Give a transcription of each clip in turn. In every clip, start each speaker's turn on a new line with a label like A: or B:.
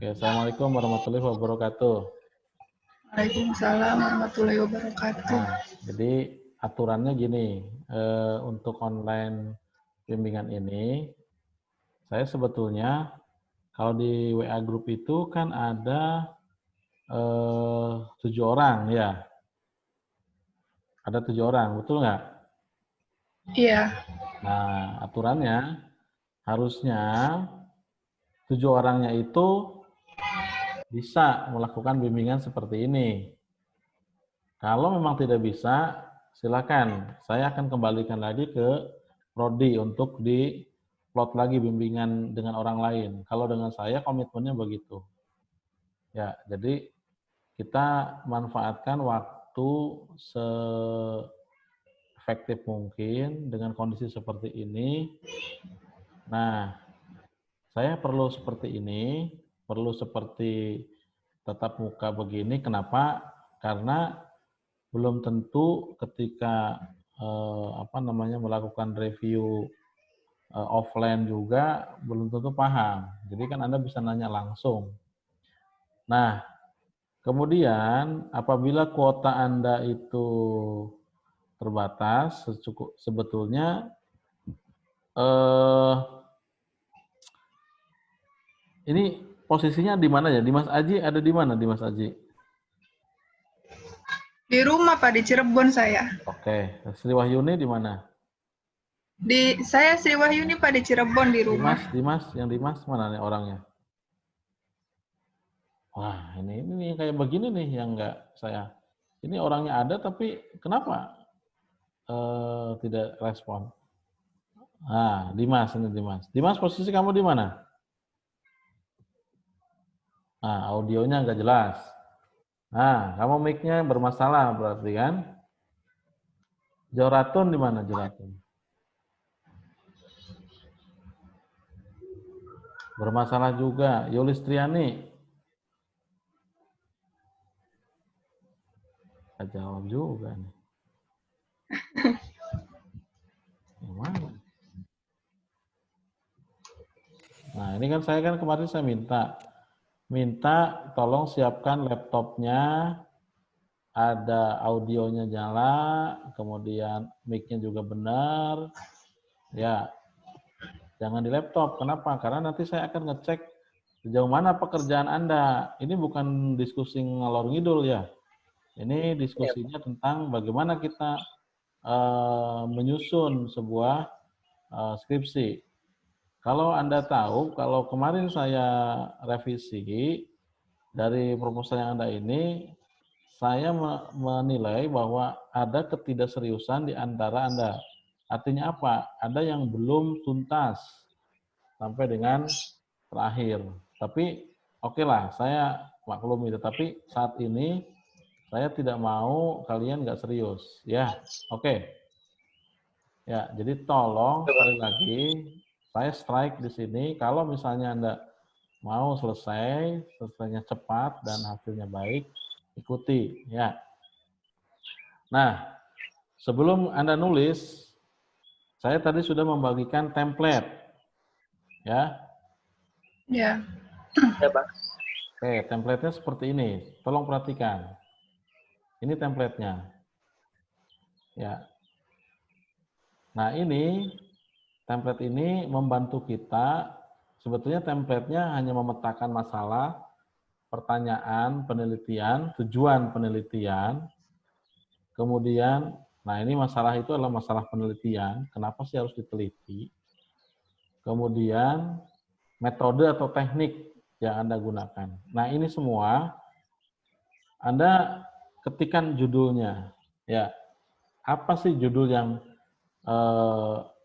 A: Oke, Assalamualaikum warahmatullahi wabarakatuh.
B: Waalaikumsalam warahmatullahi wabarakatuh.
A: Nah, jadi aturannya gini, untuk online bimbingan ini, saya sebetulnya kalau di WA Group itu kan ada 7 orang ya, ada 7 orang, betul nggak?
B: Iya,
A: Nah, aturannya harusnya 7 orangnya itu bisa melakukan bimbingan seperti ini. Kalau memang tidak bisa, silakan. Saya akan kembalikan lagi ke prodi untuk di-plot lagi bimbingan dengan orang lain. Kalau dengan saya komitmennya begitu. Ya, jadi kita manfaatkan waktu se-efektif mungkin dengan kondisi seperti ini. Nah, saya perlu seperti ini, perlu seperti tatap muka begini. Kenapa? Karena belum tentu ketika melakukan review offline juga belum tentu paham. Jadi kan Anda bisa nanya langsung. Nah, kemudian apabila kuota Anda itu terbatas, sebetulnya eh, ini posisinya di mana ya? Dimas Aji ada di mana, Dimas Aji?
B: di rumah Pak, di Cirebon saya.
A: Oke, Sri Wahyuni di mana?
B: Saya Sri Wahyuni Pak, di Cirebon di rumah.
A: Yang Dimas mana nih orangnya? Wah, ini kayak begini nih yang enggak saya. Ini orangnya ada tapi kenapa tidak respon? Nah, Dimas ini Dimas. Dimas posisi kamu di mana? Nah, audionya enggak jelas. Nah, kamu mic-nya bermasalah berarti kan? Joratun di mana Joratun? Bermasalah juga. Yulistriani. Enggak jawab juga nih. Yang mana? Nah, ini kan saya kemarin saya minta tolong siapkan laptopnya, ada audionya nyala, kemudian mic-nya juga benar. Ya, jangan di laptop. Kenapa? Karena nanti saya akan ngecek sejauh mana pekerjaan Anda. Ini bukan diskusi ngalor ngidul ya. Ini diskusinya tentang bagaimana kita menyusun sebuah skripsi. Kalau Anda tahu, kalau kemarin saya revisi dari proposal yang ada ini, saya menilai bahwa ada ketidakseriusan di antara Anda. Artinya apa? Ada yang belum tuntas sampai dengan terakhir. Tapi oke lah, saya maklumi. Tetapi saat ini saya tidak mau kalian nggak serius. Ya, oke. Ya, jadi tolong sekali lagi saya strike di sini. Kalau misalnya Anda mau selesainya cepat dan hasilnya baik, ikuti. Ya. Nah, sebelum Anda nulis, saya tadi sudah membagikan template. Ya.
B: Ya.
C: Ya, Pak.
A: Oke, template-nya seperti ini. Tolong perhatikan. Ini template-nya. Ya. Nah, template ini membantu kita. Sebetulnya template-nya hanya memetakan masalah, pertanyaan, penelitian, tujuan penelitian. Kemudian, nah ini masalah itu adalah masalah penelitian. Kenapa sih harus diteliti? Kemudian, metode atau teknik yang Anda gunakan. Nah, ini semua Anda ketikkan judulnya. Ya, apa sih judul yang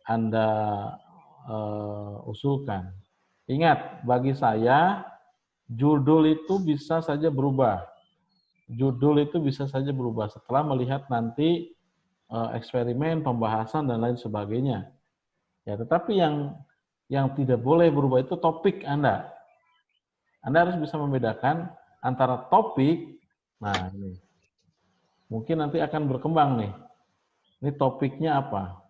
A: Anda usulkan? Ingat, bagi saya judul itu bisa saja berubah. Judul itu bisa saja berubah setelah melihat nanti eksperimen, pembahasan dan lain sebagainya. Ya, tetapi yang tidak boleh berubah itu topik Anda. Anda harus bisa membedakan antara topik, nah ini, mungkin nanti akan berkembang nih. Ini topiknya apa?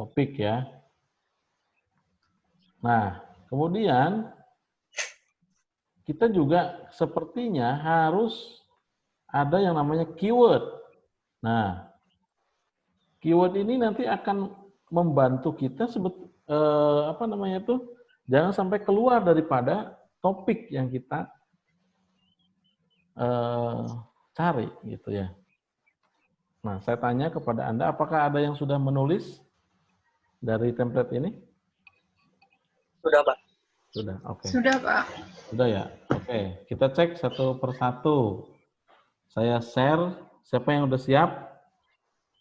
A: Topik ya. Nah, kemudian kita juga sepertinya harus ada yang namanya keyword. Nah, keyword ini nanti akan membantu kita jangan sampai keluar daripada topik yang kita cari gitu ya. Nah, saya tanya kepada Anda, apakah ada yang sudah menulis dari template ini?
C: Sudah, Pak.
A: Sudah, oke.
B: Sudah, Pak.
A: Sudah ya? Oke, kita cek satu persatu. Saya share, siapa yang udah siap?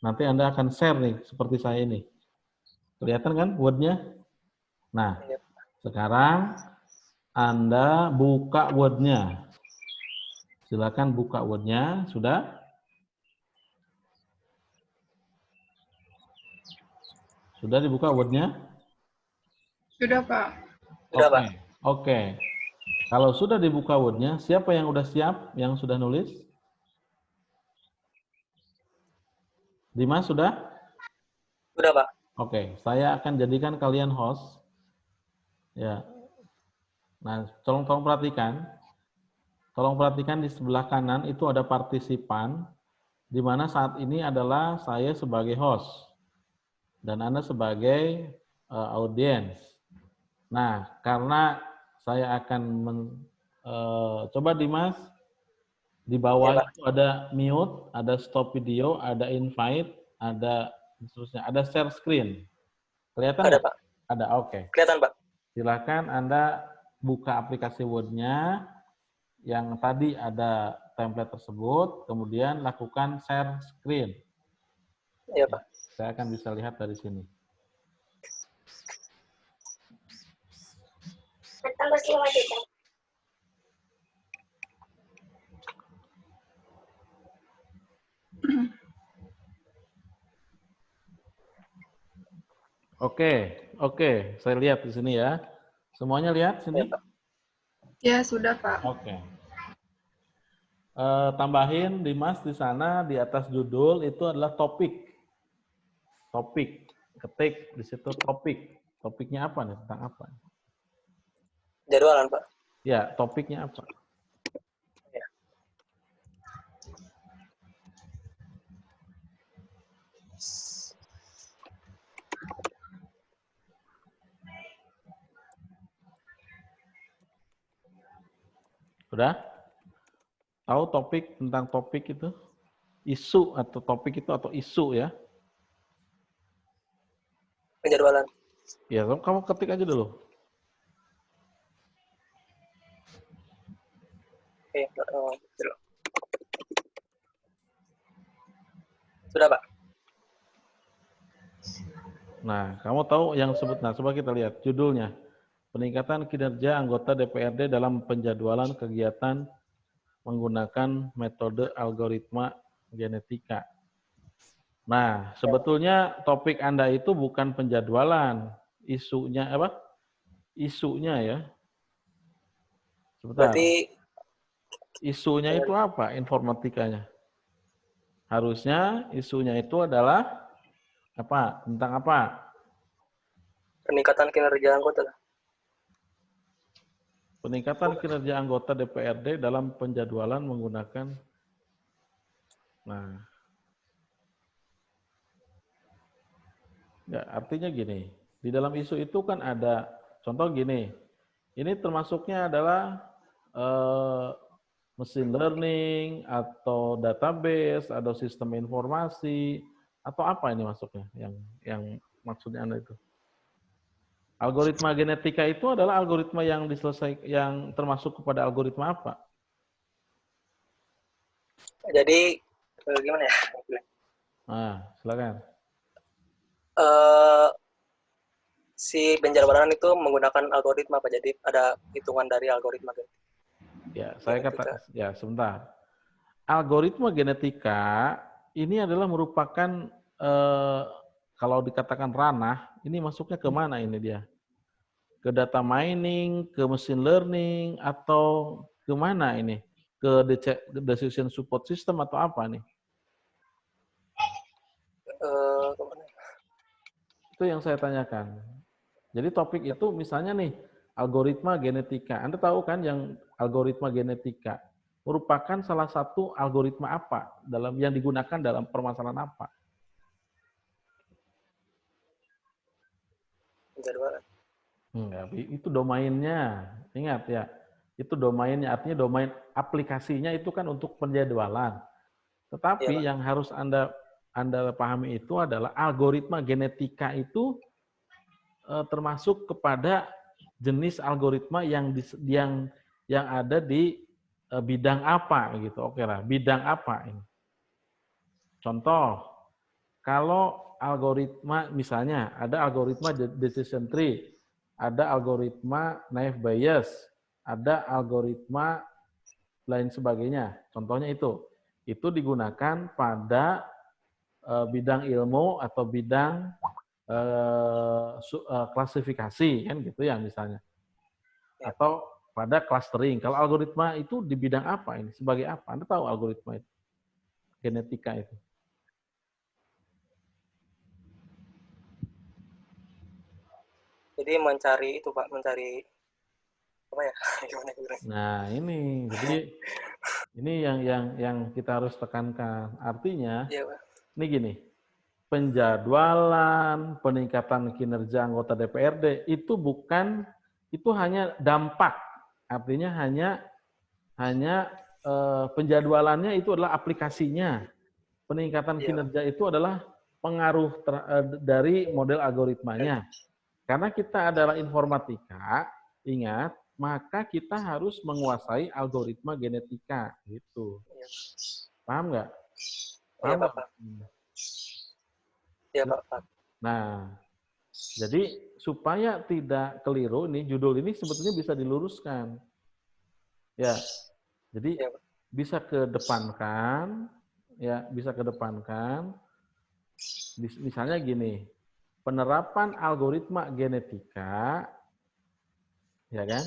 A: Nanti Anda akan share nih, seperti saya ini. Kelihatan kan word-nya? Nah, sekarang Anda buka word-nya. Silakan buka word-nya, sudah? Sudah dibuka word-nya?
B: Sudah, Pak.
C: Sudah, Pak.
A: Oke. Kalau sudah dibuka word-nya, siapa yang udah siap, yang sudah nulis? Dimas sudah?
C: Sudah, Pak.
A: Oke, saya akan jadikan kalian host. Ya. Nah, tolong perhatikan. Tolong perhatikan di sebelah kanan itu ada partisipan, di mana saat ini adalah saya sebagai host dan Anda sebagai audiens. Nah, karena saya akan coba Dimas, di bawah
C: Ya,
A: itu ada mute, ada stop video, ada invite, ada seterusnya, ada share screen. Kelihatan
C: ada,
A: nggak?
C: Pak.
A: Ada, oke.
C: Kelihatan, Pak.
A: Silakan Anda buka aplikasi Word-nya yang tadi ada template tersebut, kemudian lakukan share screen.
C: Iya, Pak.
A: Saya akan bisa lihat dari sini. Oke, saya lihat di sini ya. Semuanya lihat sini?
C: Ya, Pak.
B: Ya, sudah, Pak.
A: Oke. Tambahin Dimas di sana di atas judul itu adalah topik. Topik. Ketik di situ topik. Topiknya apa nih? Tentang apa?
C: Jadwalan, Pak.
A: Ya, topiknya apa?
C: Ya.
A: Udah? Tahu topik tentang topik itu? Isu atau topik itu atau isu ya?
C: Penjadwalan.
A: Ya, kamu ketik aja dulu.
C: Oke, sudah, Pak.
A: Nah, kamu tahu yang sebut, nah coba kita lihat judulnya. Peningkatan kinerja anggota DPRD dalam penjadwalan kegiatan menggunakan metode algoritma genetika. Nah, sebetulnya topik Anda itu bukan penjadwalan, isunya apa? Isunya ya. Sebentar.
C: Berarti
A: Isunya itu apa? Informatikanya. Harusnya isunya itu adalah apa? Tentang apa?
C: peningkatan kinerja anggota.
A: Peningkatan kinerja anggota DPRD dalam penjadwalan menggunakan. Nah, ya, artinya gini, di dalam isu itu kan ada, contoh gini, ini termasuknya adalah machine learning atau database, atau sistem informasi, atau apa ini masuknya yang maksudnya Anda itu? Algoritma genetika itu adalah algoritma yang yang termasuk kepada algoritma apa?
C: Jadi gimana ya?
A: Nah, silakan.
C: Si penjadwalan itu menggunakan algoritma, Pak. Jadi ada hitungan dari algoritma.
A: Ya, saya kata ya sebentar. Algoritma genetika ini adalah merupakan kalau dikatakan ranah, ini masuknya ke mana ini dia? Ke data mining, ke machine learning, atau ke mana ini? Ke decision support system atau apa nih? Itu yang saya tanyakan. Jadi topik itu misalnya nih, algoritma genetika. Anda tahu kan yang algoritma genetika merupakan salah satu algoritma apa yang digunakan dalam permasalahan apa?
C: Penjadwalan.
A: Enggak, itu domainnya. Ingat ya, itu domainnya. Artinya domain aplikasinya itu kan untuk penjadwalan. Tetapi
C: Iya,
A: yang harus Anda pahami itu adalah algoritma genetika itu termasuk kepada jenis algoritma yang ada di bidang apa gitu. Oke lah, bidang apa ini? Contoh, kalau algoritma misalnya ada algoritma decision tree, ada algoritma naive Bayes, ada algoritma lain sebagainya. Contohnya itu digunakan pada bidang ilmu atau bidang klasifikasi kan gitu ya misalnya.
C: Ya.
A: Atau pada clustering. Kalau algoritma itu di bidang apa ini? Sebagai apa? Anda tahu algoritma itu? Genetika itu.
C: Jadi mencari itu Pak, mencari apa ya? Gimana?
A: Nah, jadi ini yang kita harus tekankan. Artinya,
C: Iya, Pak.
A: ini gini, penjadwalan, peningkatan kinerja anggota DPRD itu hanya dampak. Artinya hanya penjadwalannya itu adalah aplikasinya. Peningkatan kinerja itu adalah pengaruh dari model algoritmanya. Karena kita adalah informatika, ingat, maka kita harus menguasai algoritma genetika, gitu. Paham nggak?
C: Iya, Pak. Iya, Pak.
A: Nah, jadi supaya tidak keliru, judul ini sebetulnya bisa diluruskan. Ya, jadi bisa kedepankan, ya bisa kedepankan. Misalnya gini, penerapan algoritma genetika, ya kan?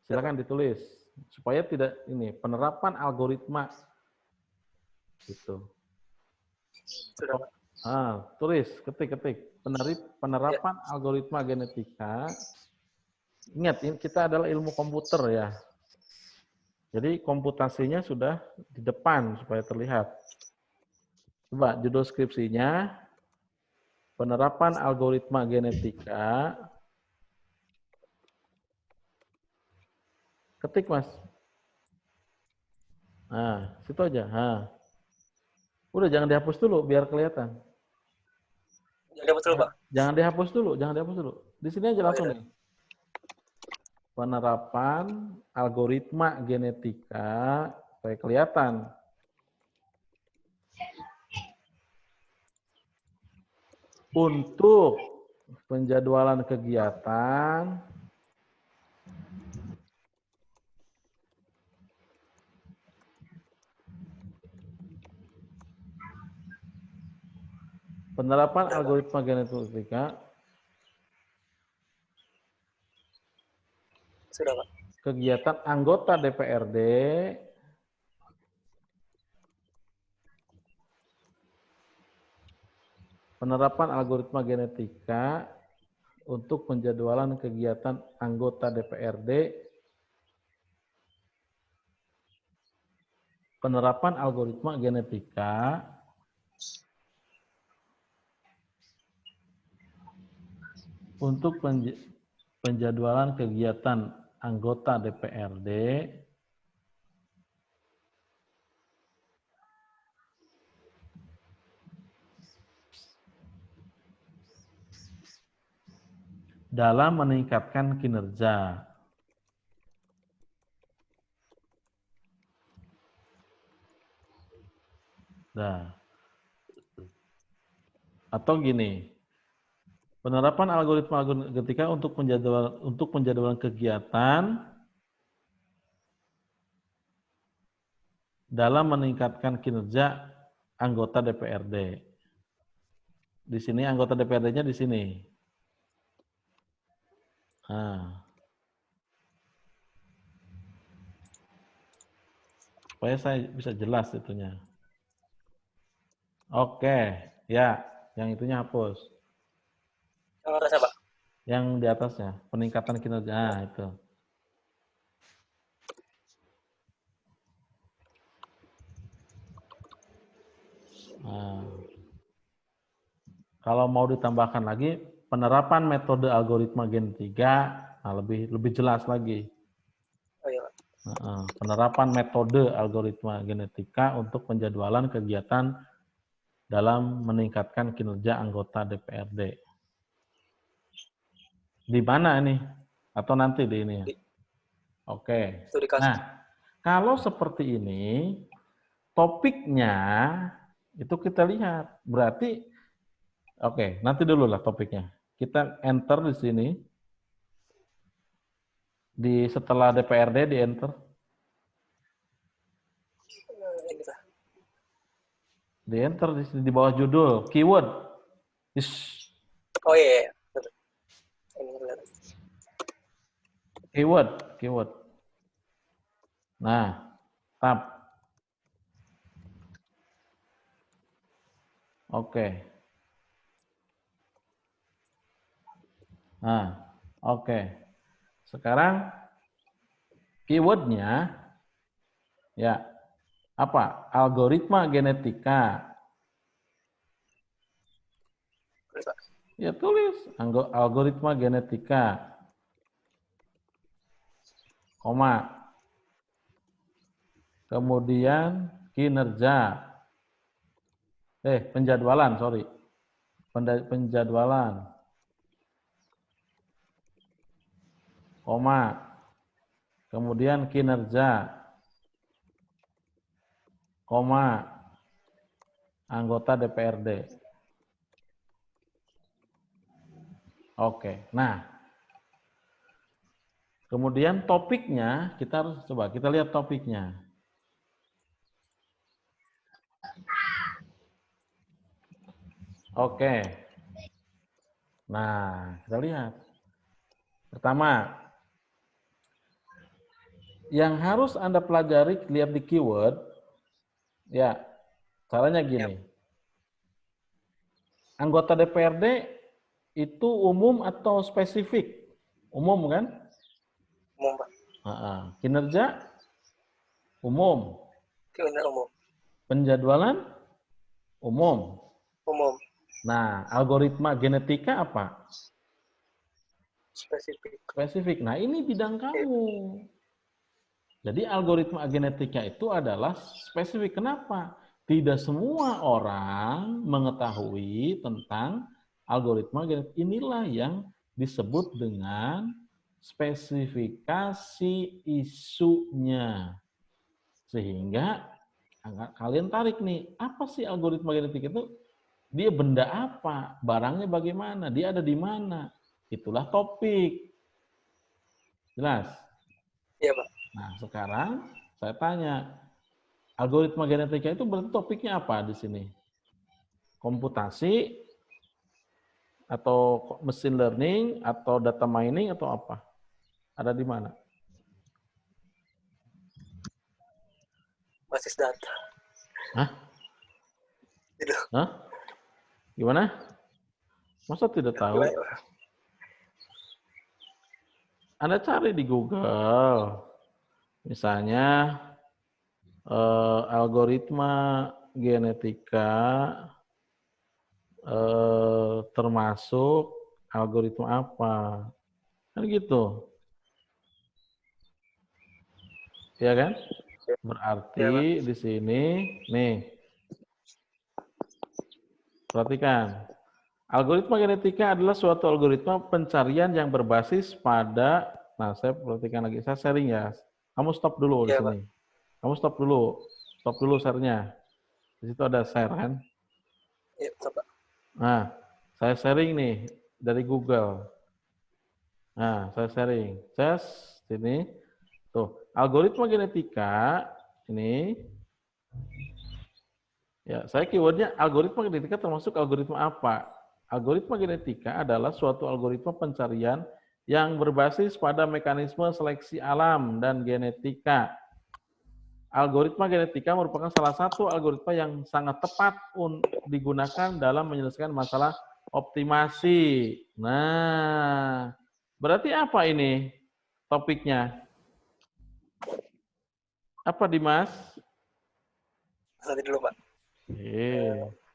A: Silakan ditulis supaya tidak penerapan algoritma gitu.
C: Sudah, Pak.
A: Tulis, ketik penerapan algoritma genetika. Ingat, kita adalah ilmu komputer ya. Jadi komputasinya sudah di depan supaya terlihat. Coba judul skripsinya penerapan algoritma genetika. Ketik, Mas. Nah, situ aja. Udah, jangan dihapus dulu biar kelihatan.
C: Jangan dihapus dulu, Pak.
A: Jangan dihapus dulu. Di sini aja langsung nih. Penerapan algoritma genetika supaya kelihatan. Untuk penjadwalan kegiatan penerapan algoritma genetika.
C: Sudah, Pak.
A: Kegiatan anggota DPRD penerapan algoritma genetika untuk penjadwalan kegiatan anggota DPRD, penerapan algoritma genetika untuk penjadwalan kegiatan anggota DPRD dalam meningkatkan kinerja. Nah, atau gini, penerapan algoritma genetika untuk penjadwalan kegiatan dalam meningkatkan kinerja anggota DPRD. Di sini anggota DPRD-nya di sini. Supaya saya bisa jelas itunya. Oke, ya, yang itunya hapus.
C: Yang atasnya, Pak.
A: Yang di atasnya, peningkatan kinerja. Nah, itu. Nah, kalau mau ditambahkan lagi, penerapan metode algoritma genetika, nah lebih jelas lagi.
C: Oh iya, Pak.
A: Penerapan metode algoritma genetika untuk penjadwalan kegiatan dalam meningkatkan kinerja anggota DPRD. Di mana ini? Atau nanti di ini ya? Oke.
C: Itu dikasih.
A: Nah, kalau seperti ini, topiknya itu kita lihat. Berarti, oke, nanti dulu lah topiknya. Kita enter di sini. Di setelah DPRD di enter.
C: Ini, Pak.
A: Di enter di sini di bawah judul keyword.
C: Oh iya, iya. Betul. Ini kelihatan.
A: Keyword. Nah, tab. Oke. Nah, oke. Sekarang keywordnya ya apa? Algoritma genetika.
C: Tulis, Pak.
A: Ya tulis algoritma genetika. Koma. Kemudian kinerja. Penjadwalan, sorry. Penjadwalan. Koma. Kemudian kinerja. Koma. Anggota DPRD. Oke. Nah. Kemudian topiknya, kita harus coba, kita lihat topiknya. Oke. Nah, kita lihat. Pertama, yang harus Anda pelajari, lihat di keyword, ya, caranya gini. Anggota DPRD itu umum atau spesifik? Umum kan?
C: Umum, Pak.
A: Kinerja? Umum.
C: Kinerja umum.
A: Penjadwalan? Umum.
C: Umum.
A: Nah, algoritma genetika apa? Spesifik. Nah, ini bidang kamu. Jadi algoritma genetika itu adalah spesifik. Kenapa? Tidak semua orang mengetahui tentang algoritma genetika. Inilah yang disebut dengan spesifikasi isunya. Sehingga kalian tarik nih, apa sih algoritma genetika itu? Dia benda apa? Barangnya bagaimana? Dia ada di mana? Itulah topik. Jelas?
C: Iya, Pak.
A: Nah, sekarang saya tanya, algoritma genetika itu berarti topiknya apa di sini? Komputasi, atau machine learning, atau data mining, atau apa? Ada di mana?
C: Basis data.
A: Hah?
C: Gitu.
A: Hah? Gimana? Masa tidak tahu? Anda cari di Google. Misalnya, algoritma genetika termasuk algoritma apa? Kan gitu. Ya kan? Berarti di sini, nih, perhatikan. Algoritma genetika adalah suatu algoritma pencarian yang berbasis pada, nah saya perhatikan lagi, saya sharing ya. Kamu stop dulu di sini. Kamu stop dulu share-nya. Di situ ada share kan?
C: Iya, coba.
A: Nah, saya sharing nih dari Google. Nah, saya sharing. Sini. Tuh, algoritma genetika ini. Ya, saya keywordnya algoritma genetika termasuk algoritma apa? Algoritma genetika adalah suatu algoritma pencarian yang berbasis pada mekanisme seleksi alam dan genetika. Algoritma genetika merupakan salah satu algoritma yang sangat tepat digunakan dalam menyelesaikan masalah optimasi. Nah, berarti apa ini topiknya? Apa, Dimas?
C: Nanti dulu, Pak.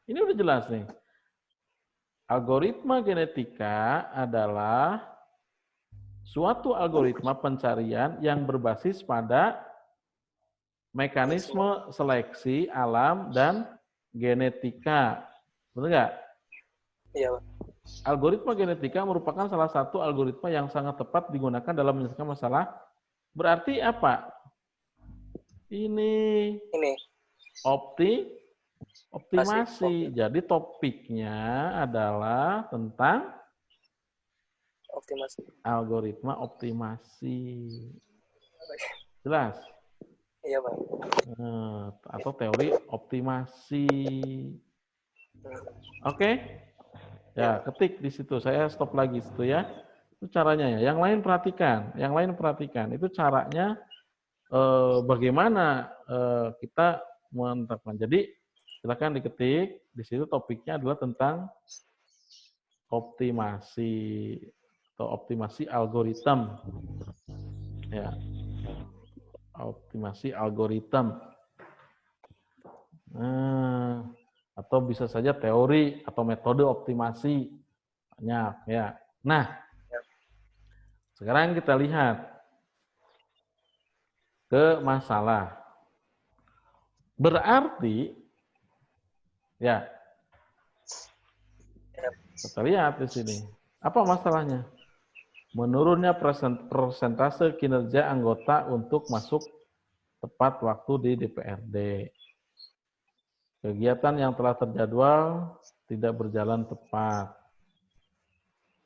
A: Ini udah jelas nih. Algoritma genetika adalah suatu algoritma pencarian yang berbasis pada mekanisme seleksi alam dan genetika. Benar nggak?
C: Iya, Pak.
A: Algoritma genetika merupakan salah satu algoritma yang sangat tepat digunakan dalam menyelesaikan masalah. Berarti apa? Ini optimasi. Jadi topiknya adalah tentang
C: Optimasi.
A: Algoritma optimasi. Jelas?
C: Iya, Pak.
A: Atau teori optimasi. Oke? Ya, ketik di situ. Saya stop lagi situ ya. Itu caranya ya. Yang lain perhatikan. Itu caranya bagaimana kita menetapkan. Jadi silakan diketik. Di situ topiknya adalah tentang optimasi atau optimasi algoritma. Ya. Optimasi algoritma. Atau bisa saja teori atau metode optimasi. Banyak ya. Nah, sekarang kita lihat ke masalah. Berarti ya, kita lihat di sini. Apa masalahnya? Menurunnya persentase kinerja anggota untuk masuk tepat waktu di DPRD. Kegiatan yang telah terjadwal tidak berjalan tepat.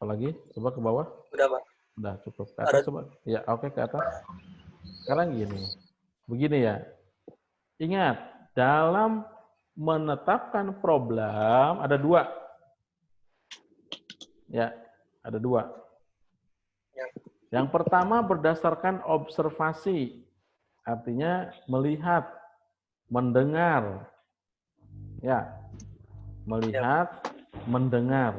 A: Apalagi? Coba ke bawah.
C: Udah, Pak.
A: Udah, cukup. Ke atas coba. Ya, oke, ke atas. Sekarang gini. Begini ya. Ingat, dalam menetapkan problem ada dua. Ya, ada dua. Yang pertama berdasarkan observasi. Artinya melihat, mendengar. Ya, melihat, mendengar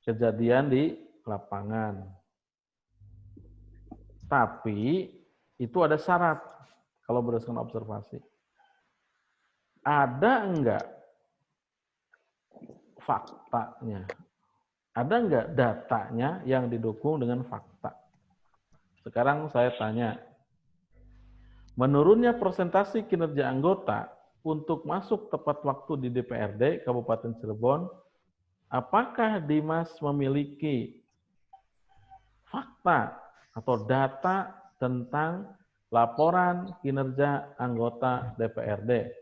A: kejadian di lapangan. Tapi itu ada syarat kalau berdasarkan observasi. Ada enggak faktanya? Ada enggak datanya yang didukung dengan fakta? Sekarang saya tanya, menurunnya persentase kinerja anggota untuk masuk tepat waktu di DPRD Kabupaten Cirebon, apakah Dimas memiliki fakta atau data tentang laporan kinerja anggota DPRD?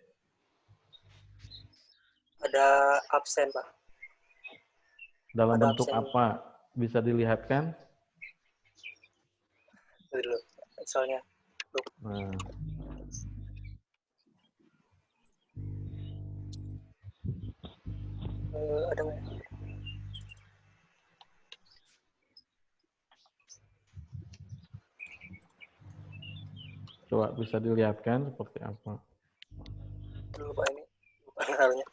C: Ada absen, Pak.
A: Dalam
C: Ada
A: bentuk
C: absen.
A: apa? Bisa dilihatkan?
C: Dulu, soalnya.
A: Nah.
C: Ada nggak?
A: Coba bisa dilihatkan seperti apa?
C: Dulu, Pak, ini. Bukan halnya.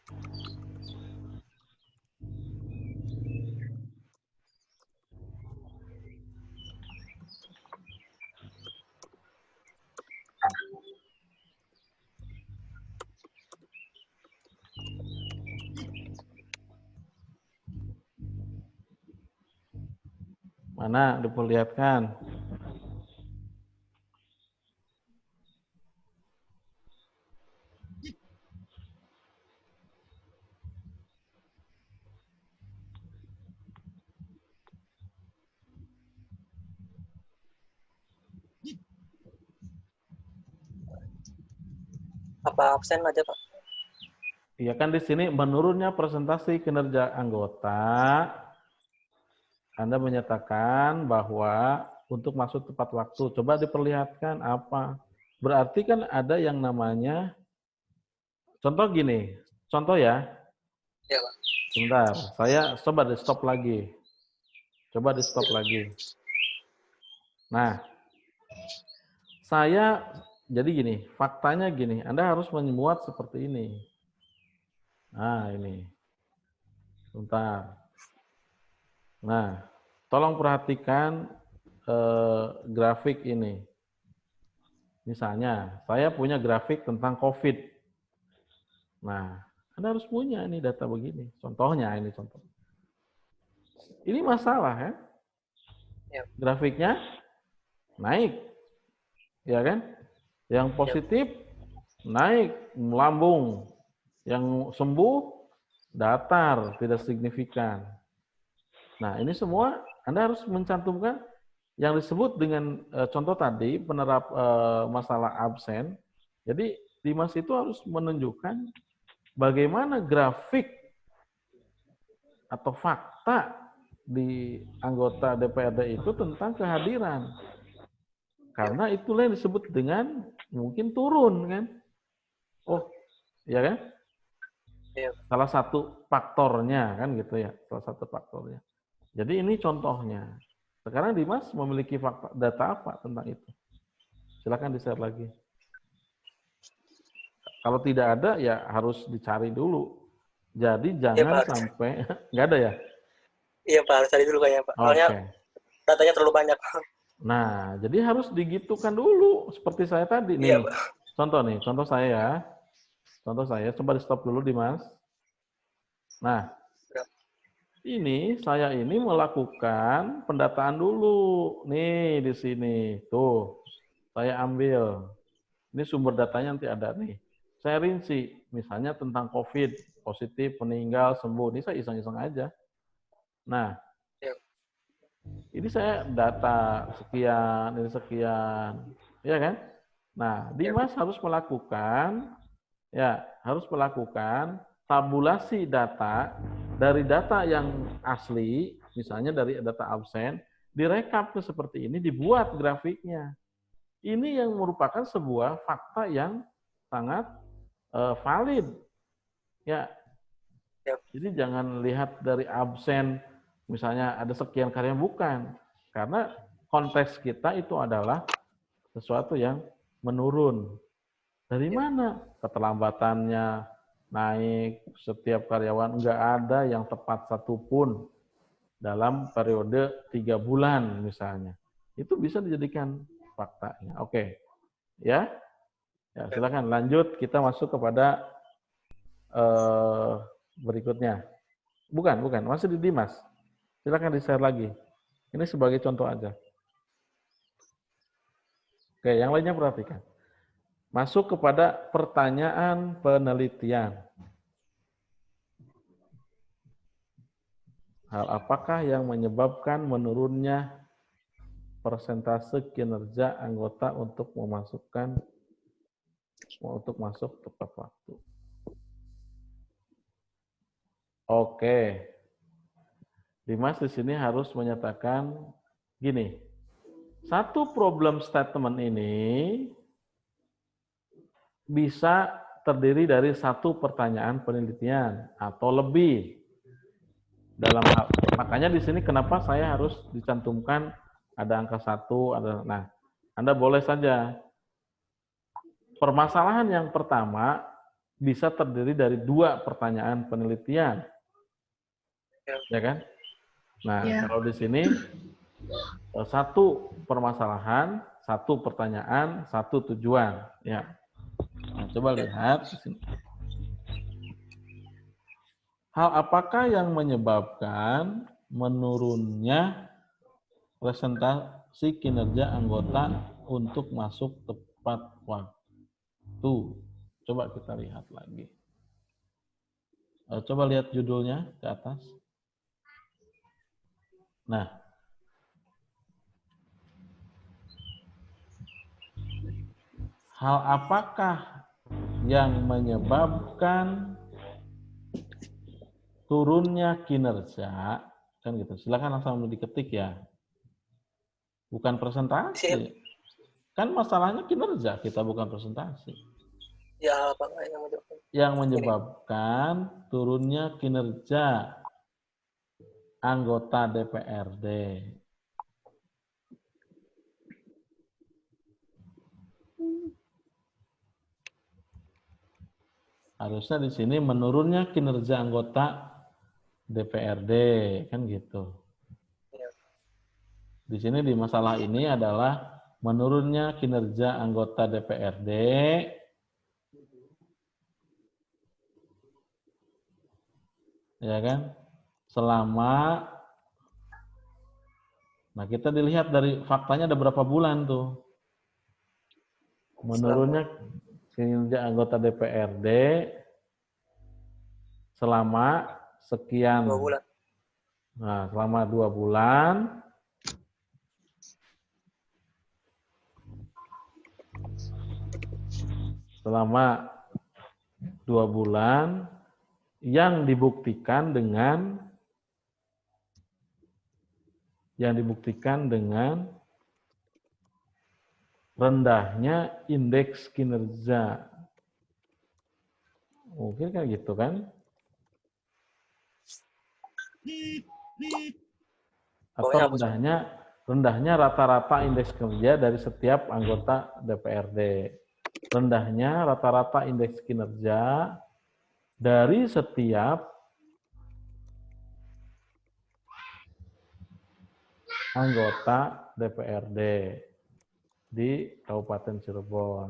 A: Mana diperlihatkan?
C: Apa absen aja, Pak?
A: Iya kan di sini menurunnya presentasi kinerja anggota, Anda menyatakan bahwa untuk masuk tepat waktu. Coba diperlihatkan apa? Berarti kan ada yang namanya, contoh gini, contoh ya.
C: Iya, Pak.
A: Sebentar, saya coba di stop lagi. Coba di stop lagi. Nah, saya jadi gini, faktanya gini, Anda harus membuat seperti ini. Nah, ini. Sebentar. Nah, tolong perhatikan grafik ini. Misalnya, saya punya grafik tentang COVID. Nah, Anda harus punya ini data begini. Contohnya ini contoh. Ini masalah ya.
C: Ya.
A: Grafiknya naik. Ya kan? Yang positif naik, melambung. Yang sembuh datar, tidak signifikan. Nah, ini semua Anda harus mencantumkan yang disebut dengan contoh tadi masalah absen. Jadi Dimas itu harus menunjukkan bagaimana grafik atau fakta di anggota DPRD itu tentang kehadiran. Karena itulah yang disebut dengan mungkin turun kan. Oh, ya kan? Salah satu faktornya kan gitu ya, salah satu faktornya. Jadi ini contohnya. Sekarang Dimas memiliki data apa tentang itu? Silakan di-share lagi. Kalau tidak ada ya harus dicari dulu. Jadi jangan sampai nggak ada ya?
C: Iya Pak, harus cari dulu kayaknya Pak. Soalnya datanya terlalu banyak.
A: Nah, jadi harus digitukan dulu seperti saya tadi nih.
C: Iya, Pak.
A: Contoh saya ya. Contoh saya, coba di stop dulu Dimas. Nah, saya ini melakukan pendataan dulu. Nih di sini. Tuh. Saya ambil. Ini sumber datanya nanti ada nih. Saya rinci, misalnya tentang COVID, positif, meninggal, sembuh. Ini saya iseng-iseng aja. Nah, ini saya data sekian, ini sekian. Ya kan? Nah, Dimas harus melakukan tabulasi data dari data yang asli, misalnya dari data absen, direkap seperti ini, dibuat grafiknya. Ini yang merupakan sebuah fakta yang sangat valid. Ya. Jadi jangan lihat dari absen, misalnya ada sekian karya, bukan. Karena konteks kita itu adalah sesuatu yang menurun. Dari mana? Keterlambatannya naik, setiap karyawan enggak ada yang tepat satupun dalam periode 3 bulan misalnya. Itu bisa dijadikan faktanya. Oke. Ya. Ya, silakan lanjut, kita masuk kepada berikutnya. Bukan, masih di Dimas. Silakan di-share lagi. Ini sebagai contoh aja. Oke, yang lainnya perhatikan. Masuk kepada pertanyaan penelitian. Hal apakah yang menyebabkan menurunnya persentase kinerja anggota untuk masuk tepat waktu? Oke. Dimas di sini harus menyatakan gini. Satu problem statement ini bisa terdiri dari satu pertanyaan penelitian atau lebih. Makanya di sini kenapa saya harus dicantumkan ada angka 1, nah, Anda boleh saja. Permasalahan yang pertama bisa terdiri dari 2 pertanyaan penelitian. Ya kan? Nah, kalau di sini 1 permasalahan, 1 pertanyaan, 1 tujuan, ya. Nah, coba lihat di sini. Hal apakah yang menyebabkan menurunnya presentasi kinerja anggota untuk masuk tepat waktu? Coba kita lihat lagi. Coba lihat judulnya ke atas. Nah, hal apakah yang menyebabkan turunnya kinerja, kan gitu. Silakan langsung diketik ya. Bukan presentasi. Kan masalahnya kinerja, kita bukan presentasi.
C: Ya, Pak,
A: yang menyebabkan turunnya kinerja anggota DPRD. Harusnya di sini menurunnya kinerja anggota DPRD, kan gitu.
C: Ya.
A: Di sini di masalah ini adalah menurunnya kinerja anggota DPRD ya kan selama, nah kita dilihat dari faktanya ada berapa bulan tuh menurunnya kinerja anggota DPRD selama sekian.
C: 2 bulan.
A: Nah, selama 2 bulan yang dibuktikan dengan rendahnya indeks kinerja. Mungkin kan gitu kan? Atau rendahnya rata-rata indeks kinerja dari setiap anggota DPRD. Rendahnya rata-rata indeks kinerja dari setiap anggota DPRD di Kabupaten Cirebon.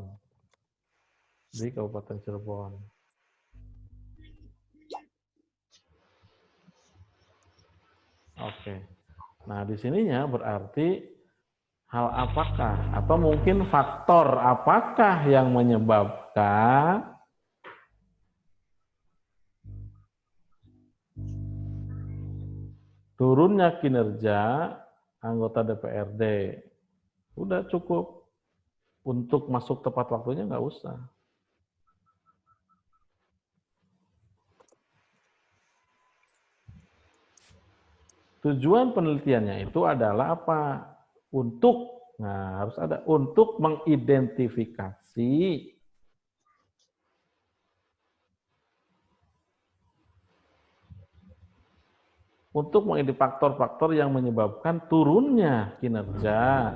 A: Oke. Nah, di sininya berarti hal apakah atau mungkin faktor apakah yang menyebabkan turunnya kinerja anggota DPRD. Udah cukup. Untuk masuk tepat waktunya nggak usah. Tujuan penelitiannya itu adalah apa? Harus ada untuk mengidentifikasi faktor-faktor yang menyebabkan turunnya kinerja.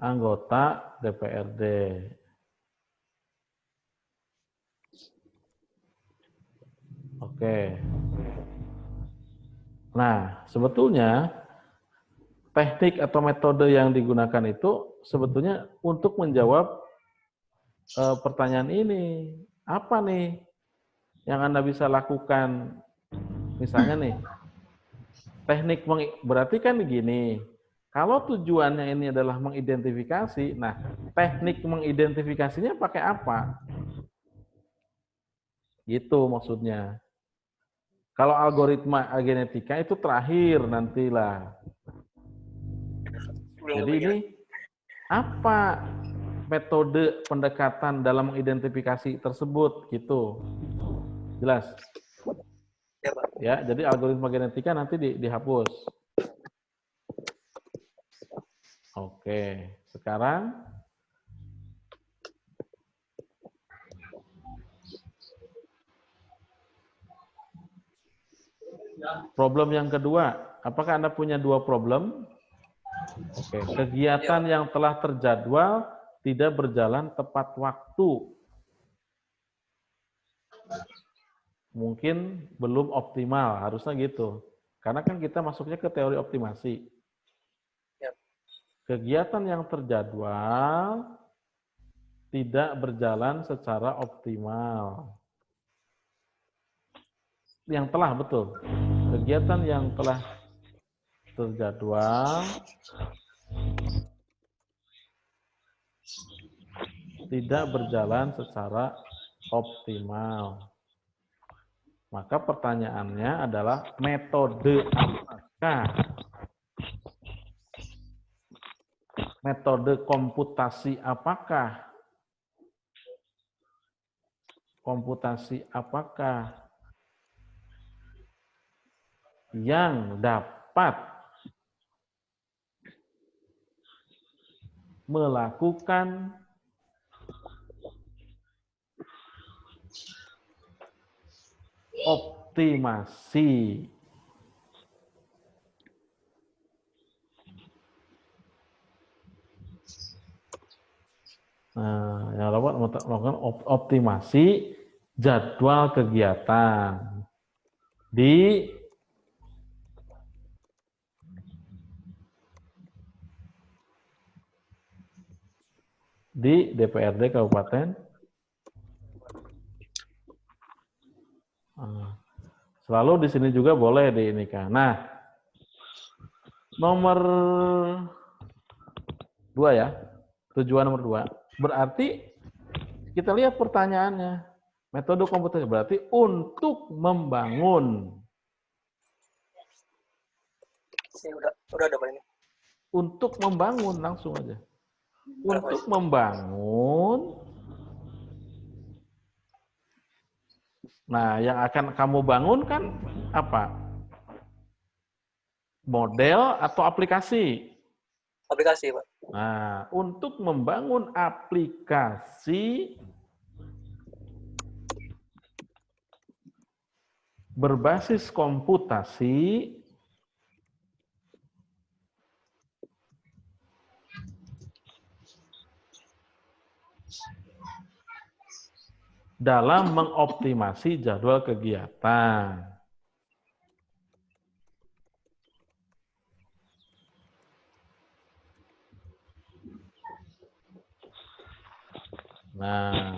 A: Anggota DPRD. Oke. Nah, sebetulnya teknik atau metode yang digunakan itu sebetulnya untuk menjawab pertanyaan ini. Apa nih yang Anda bisa lakukan? Misalnya nih, berarti kan begini, kalau tujuannya ini adalah mengidentifikasi, nah teknik mengidentifikasinya pakai apa? Gitu maksudnya. Kalau algoritma genetika itu terakhir nantilah. Jadi ini apa metode pendekatan dalam mengidentifikasi tersebut gitu. Jelas?
C: Ya, Pak.
A: Ya, jadi algoritma genetika nanti dihapus. Oke, sekarang problem yang kedua. Apakah Anda punya 2 problem? Oke, kegiatan yang telah terjadwal tidak berjalan tepat waktu. Mungkin belum optimal, harusnya gitu. Karena kan kita masuknya ke teori optimasi. Kegiatan yang terjadwal tidak berjalan secara optimal. Yang telah, betul. Kegiatan yang telah terjadwal tidak berjalan secara optimal. Maka pertanyaannya adalah metode apakah? Metode komputasi apakah? Yang dapat melakukan optimasi Nah, yang dapat melakukan optimasi jadwal kegiatan di DPRD Kabupaten. Selalu di sini juga boleh di ini kan. Nah, nomor 2 ya, tujuan nomor 2. Berarti kita lihat pertanyaannya. Metode komputasi berarti untuk membangun.
C: Ini udah ada Pak ini.
A: Untuk membangun langsung aja. Untuk membangun. Nah, yang akan kamu bangun kan apa? Model atau aplikasi?
C: Aplikasi, Pak.
A: Nah, untuk membangun aplikasi berbasis komputasi dalam mengoptimasi jadwal kegiatan. Nah,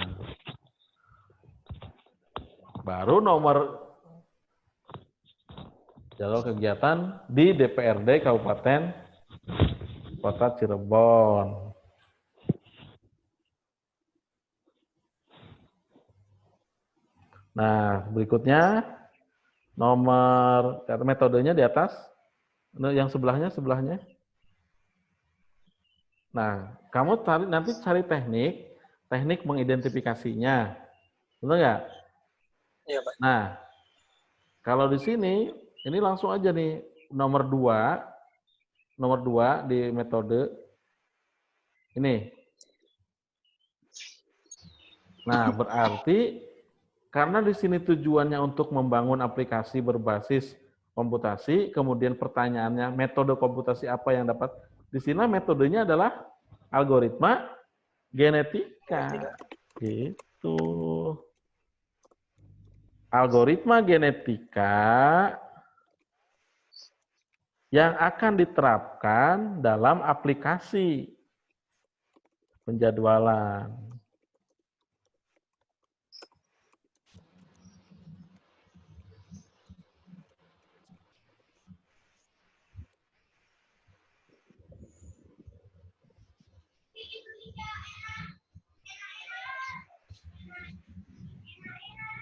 A: baru nomor jadwal kegiatan di DPRD Kabupaten Kota Cirebon. Nah, berikutnya nomor metodenya di atas. Yang sebelahnya. Nah, kamu nanti cari teknik mengidentifikasinya. Betul nggak?
C: Iya, Pak.
A: Nah, kalau di sini, ini langsung aja nih, nomor 2 di metode ini. Nah, berarti karena di sini tujuannya untuk membangun aplikasi berbasis komputasi, kemudian pertanyaannya metode komputasi apa yang dapat. Di sini metodenya adalah algoritma genetika. Gitu. Algoritma genetika yang akan diterapkan dalam aplikasi penjadwalan.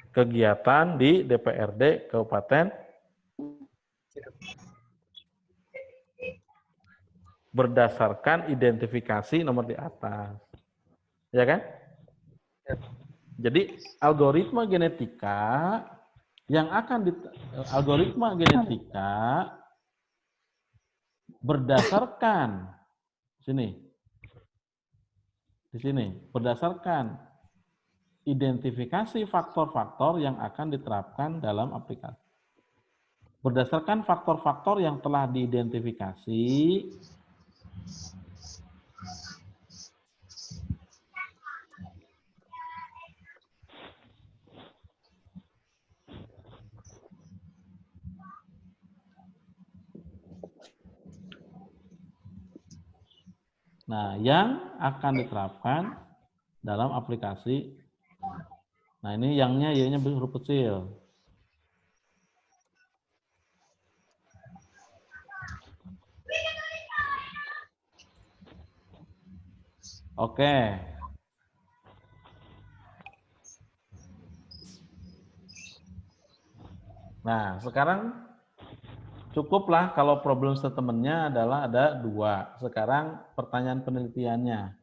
A: Kegiatan di DPRD Kabupaten berdasarkan identifikasi nomor di atas. Ya kan? Jadi algoritma genetika yang akan algoritma genetika berdasarkan di sini berdasarkan identifikasi faktor-faktor yang akan diterapkan dalam aplikasi. Berdasarkan faktor-faktor yang telah diidentifikasi, nah, yang akan diterapkan dalam aplikasi. Nah, ini yang-nya Y-nya huruf kecil. Oke. Nah, sekarang cukuplah kalau problem statement-nya adalah ada 2. Sekarang pertanyaan penelitiannya.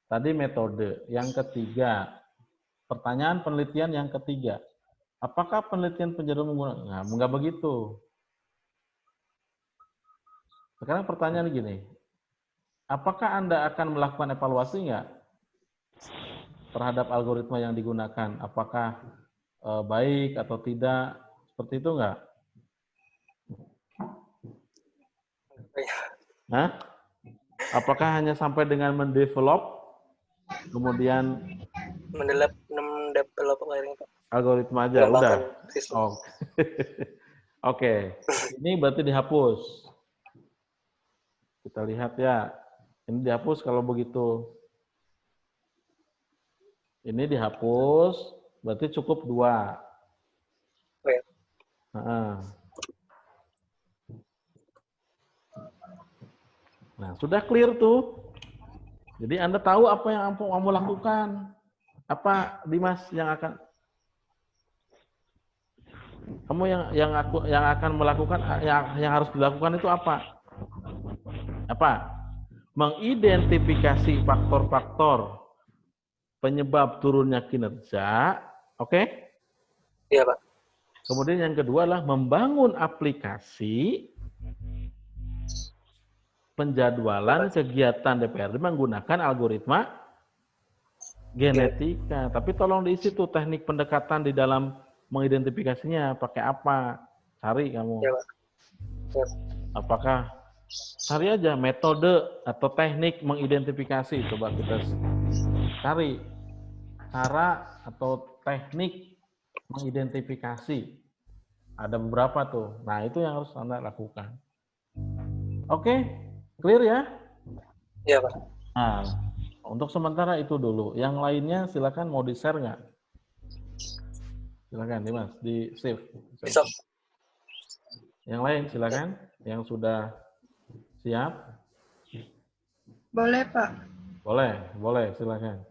A: Tadi metode. Yang ketiga, pertanyaan penelitian yang ketiga. Apakah penelitian penjadwalan menggunakan? Nah, enggak begitu. Sekarang pertanyaan gini. Apakah Anda akan melakukan evaluasi enggak terhadap algoritma yang digunakan? Apakah baik atau tidak? Seperti itu enggak? Hah? Apakah hanya sampai dengan mendevelop kemudian
C: mendevelop Pak.
A: algoritma aja, udah.
C: Mengembangkan sistem.
A: Oh. Oke, ini berarti dihapus. Kita lihat ya, ini dihapus kalau begitu. Ini dihapus, berarti cukup 2.
C: Oh, ya.
A: Nah, sudah clear tuh. Jadi Anda tahu apa yang kamu lakukan. Apa Dimas yang akan kamu yang akan melakukan yang harus dilakukan itu apa? Apa? Mengidentifikasi faktor-faktor penyebab turunnya kinerja, oke?
C: Iya, Pak.
A: Kemudian yang kedua adalah membangun aplikasi penjadwalan kegiatan DPRD menggunakan algoritma genetika. Tapi tolong diisi tuh teknik pendekatan di dalam mengidentifikasinya, pakai apa? Cari kamu.
C: Iya, Pak. Ya.
A: Apakah cari aja metode atau teknik mengidentifikasi, coba kita cari cara atau teknik mengidentifikasi. Ada beberapa tuh. Nah, itu yang harus Anda lakukan. Oke, clear ya?
C: Iya, Pak.
A: Nah, untuk sementara itu dulu. Yang lainnya silakan mau di-share nggak? Silakan, Dimas, di-save.
C: Bisa.
A: Yang lain silakan, yang sudah siap.
B: Boleh, Pak.
A: Boleh, silakan.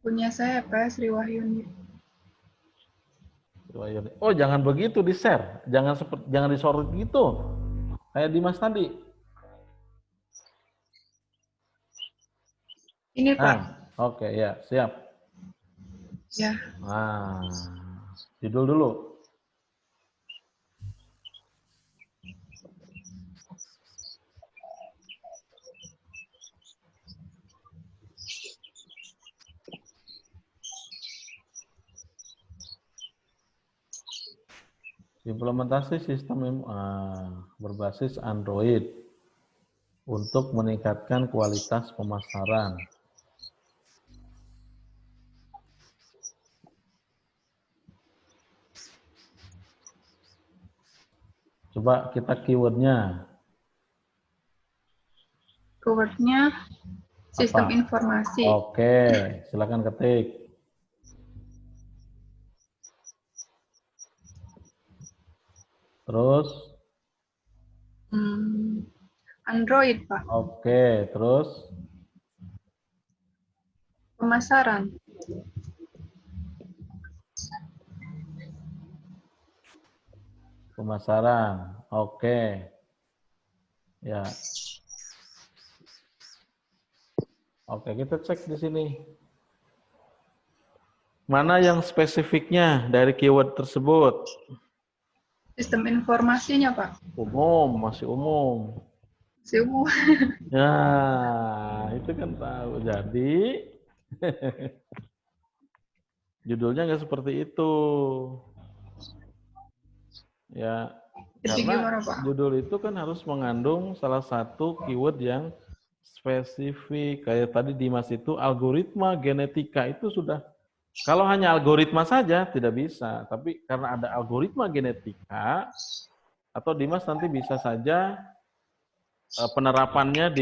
B: Punya saya, Pak, Sri Wahyuni.
A: Oh, jangan begitu di-share. Jangan disorot gitu. Kayak Dimas tadi.
B: Ini, Pak.
A: Oke, ya, siap.
B: Ya.
A: Nah, judul dulu. Implementasi sistem berbasis Android untuk meningkatkan kualitas pemasaran. Coba kita keywordnya.
B: Keywordnya sistem informasi.
A: Oke, silakan ketik. Terus?
B: Android, Pak.
A: Oke, terus?
B: Pemasaran.
A: Pemasaran. Oke. Ya. Oke, kita cek di sini. Mana yang spesifiknya dari keyword tersebut?
B: Sistem informasinya, Pak.
A: Umum, masih umum.
B: Masih umum.
A: Ya, itu kan tahu. Jadi, judulnya nggak seperti itu. Ya,
B: jadi
A: karena
B: gimana, Pak?
A: judul itu kan harus mengandung salah satu keyword yang spesifik. Kayak tadi Dimas itu algoritma genetika itu sudah. Kalau hanya algoritma saja tidak bisa, tapi karena ada algoritma genetika, atau Dimas nanti bisa saja penerapannya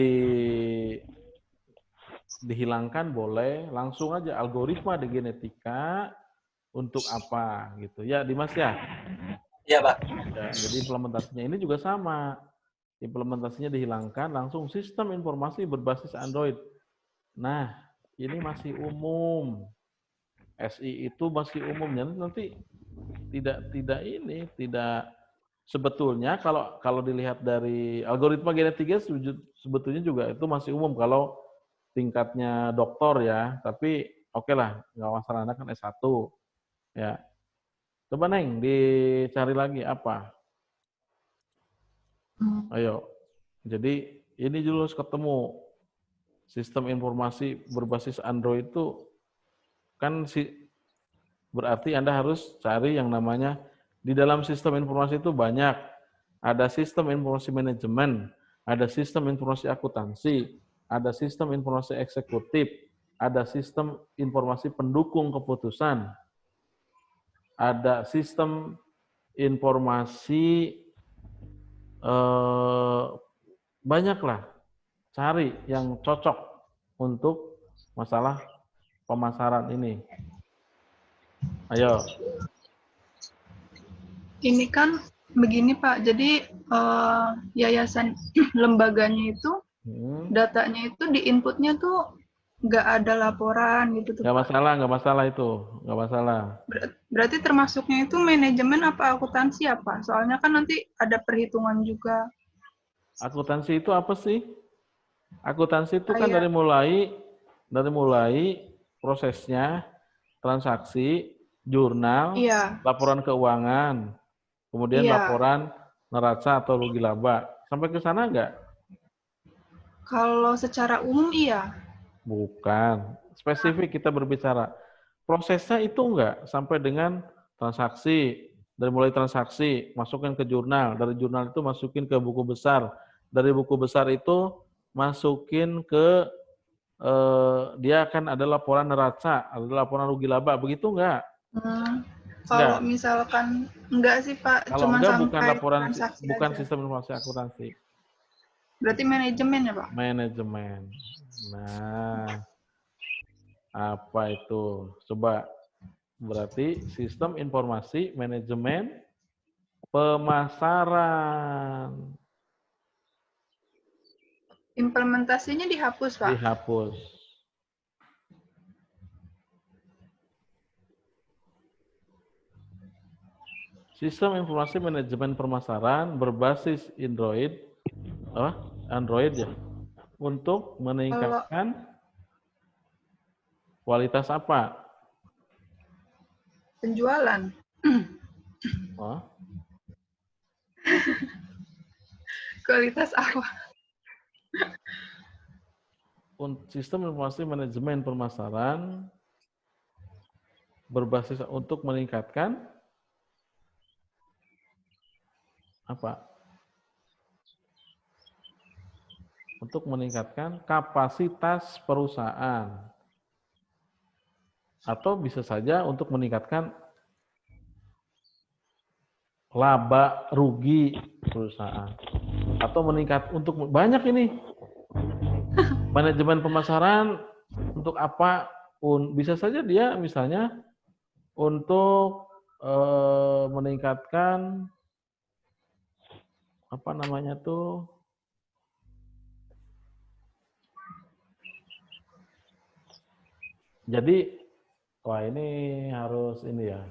A: dihilangkan boleh, langsung aja algoritma di genetika untuk apa gitu. Ya Dimas ya?
C: Iya, Pak.
A: Ya, jadi implementasinya ini juga sama. Implementasinya dihilangkan, langsung sistem informasi berbasis Android. Nah, ini masih umum. SI itu masih umumnya nanti tidak sebetulnya kalau dilihat dari algoritma genetika sebetulnya juga itu masih umum kalau tingkatnya doktor ya, tapi oke lah, nggak masalah, Anda kan S1 ya. Coba Neng dicari lagi apa? Ayo. Jadi ini dulu harus ketemu sistem informasi berbasis Android itu kan berarti Anda harus cari yang namanya di dalam sistem informasi itu banyak. Ada sistem informasi manajemen, ada sistem informasi akuntansi, ada sistem informasi eksekutif, ada sistem informasi pendukung keputusan, ada sistem informasi banyaklah. Cari yang cocok untuk masalah pemasaran ini. Ayo.
B: Ini kan begini Pak, jadi yayasan lembaganya itu datanya itu di inputnya tuh nggak ada laporan gitu tuh Pak.
A: Nggak masalah itu, nggak masalah.
B: Berarti termasuknya itu manajemen apa akuntansi apa? Soalnya kan nanti ada perhitungan juga.
A: Akuntansi itu apa sih? Akuntansi itu kan
B: Kayak
A: dari mulai prosesnya, transaksi, jurnal,
B: iya,
A: laporan keuangan, kemudian
B: iya.
A: laporan neraca atau rugi laba. Sampai ke sana nggak?
B: Kalau secara umum iya.
A: Bukan. Spesifik kita berbicara. Prosesnya itu enggak sampai dengan transaksi. Dari mulai transaksi, masukin ke jurnal. Dari jurnal itu masukin ke buku besar. Dari buku besar itu masukin ke, dia akan ada laporan neraca, ada laporan rugi laba. Begitu enggak?
B: Kalau
A: Enggak.
B: misalkan enggak sih Pak,
A: Kalau
B: cuma
A: enggak bukan
B: sampai
A: laporan,
B: transaksi
A: bukan
B: aja.
A: sistem informasi akuntansi.
B: Berarti manajemen ya Pak?
A: Manajemen. Nah, apa itu? Coba. Berarti sistem informasi manajemen pemasaran.
B: Implementasinya dihapus Pak.
A: Dihapus. Sistem informasi manajemen pemasaran berbasis Android, Android ya, untuk meningkatkan kualitas apa?
B: Penjualan.
A: Oh,
B: Kualitas apa?
A: sistem informasi manajemen pemasaran berbasis untuk meningkatkan apa? Untuk meningkatkan kapasitas perusahaan. Atau bisa saja untuk meningkatkan laba rugi perusahaan. Atau meningkat untuk banyak ini. Manajemen pemasaran untuk apa pun. Bisa saja dia misalnya untuk meningkatkan apa namanya tuh, jadi wah ini harus ini ya,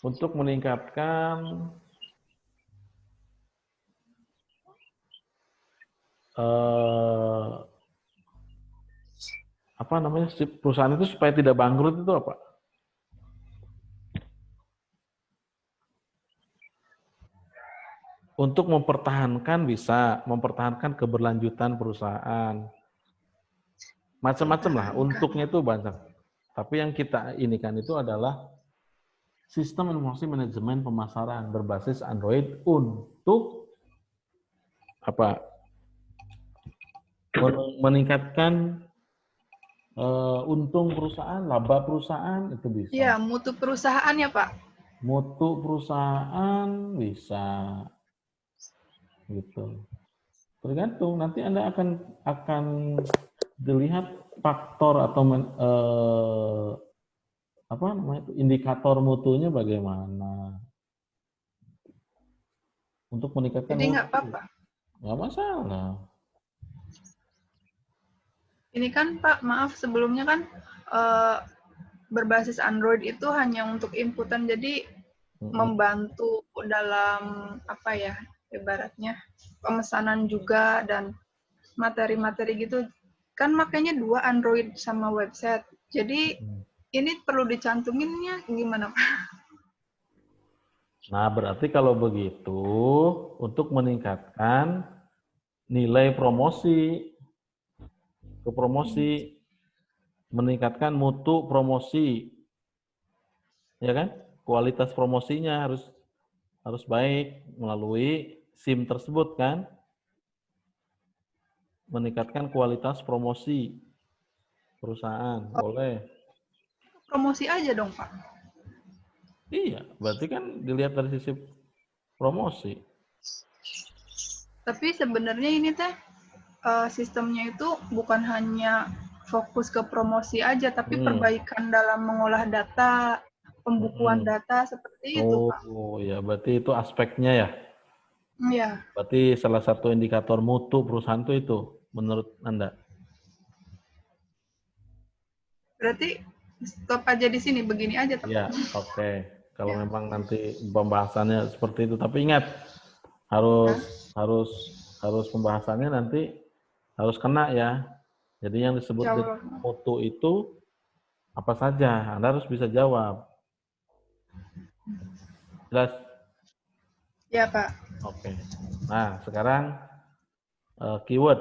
A: untuk meningkatkan apa namanya, perusahaan itu supaya tidak bangkrut itu apa? Untuk mempertahankan, bisa mempertahankan keberlanjutan perusahaan. Macam-macam lah, untuknya itu banyak. Tapi yang kita inikan itu adalah sistem informasi manajemen pemasaran berbasis Android untuk apa? Meningkatkan untung perusahaan, laba perusahaan itu bisa.
B: Iya, mutu perusahaan ya Pak.
A: Mutu perusahaan bisa, gitu. Tergantung nanti Anda akan dilihat faktor atau apa namanya itu, indikator mutunya bagaimana untuk meningkatkan
B: Jadi
A: mutu.
B: nggak apa-apa.
A: Nggak masalah.
B: Ini kan Pak, maaf sebelumnya kan berbasis Android itu hanya untuk inputan, jadi membantu dalam apa ya, ibaratnya pemesanan juga dan materi-materi gitu. Kan makanya 2 Android sama website. Jadi ini perlu dicantuminnya gimana Pak?
A: Nah, berarti kalau begitu untuk meningkatkan nilai promosi, ke promosi, meningkatkan mutu promosi, ya kan? Kualitas promosinya harus baik melalui SIM tersebut kan? meningkatkan kualitas promosi perusahaan. Boleh.
B: Promosi aja dong, Pak.
A: Iya, berarti kan dilihat dari sisi promosi.
B: Tapi sebenarnya ini teh sistemnya itu bukan hanya fokus ke promosi aja, tapi perbaikan dalam mengolah data, pembukuan data seperti itu, Pak.
A: Oh, ya, berarti itu aspeknya ya.
B: Iya.
A: Berarti salah satu indikator mutu perusahaan itu menurut Anda.
B: Berarti stop aja di sini, begini aja, Pak.
A: Ya, oke. Kalau memang nanti pembahasannya seperti itu, tapi ingat harus pembahasannya nanti harus kena ya. Jadi yang disebut mutu itu apa saja? Anda harus bisa jawab. Jelas?
B: Ya, Pak.
A: Oke. Nah, sekarang keyword.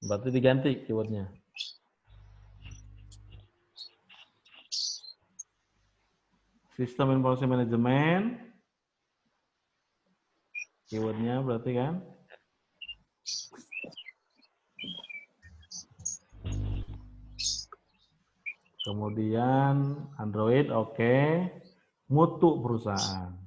A: Berarti diganti keywordnya. Sistem informasi manajemen. Keywordnya berarti kan? Kemudian Android, oke. Mutu perusahaan.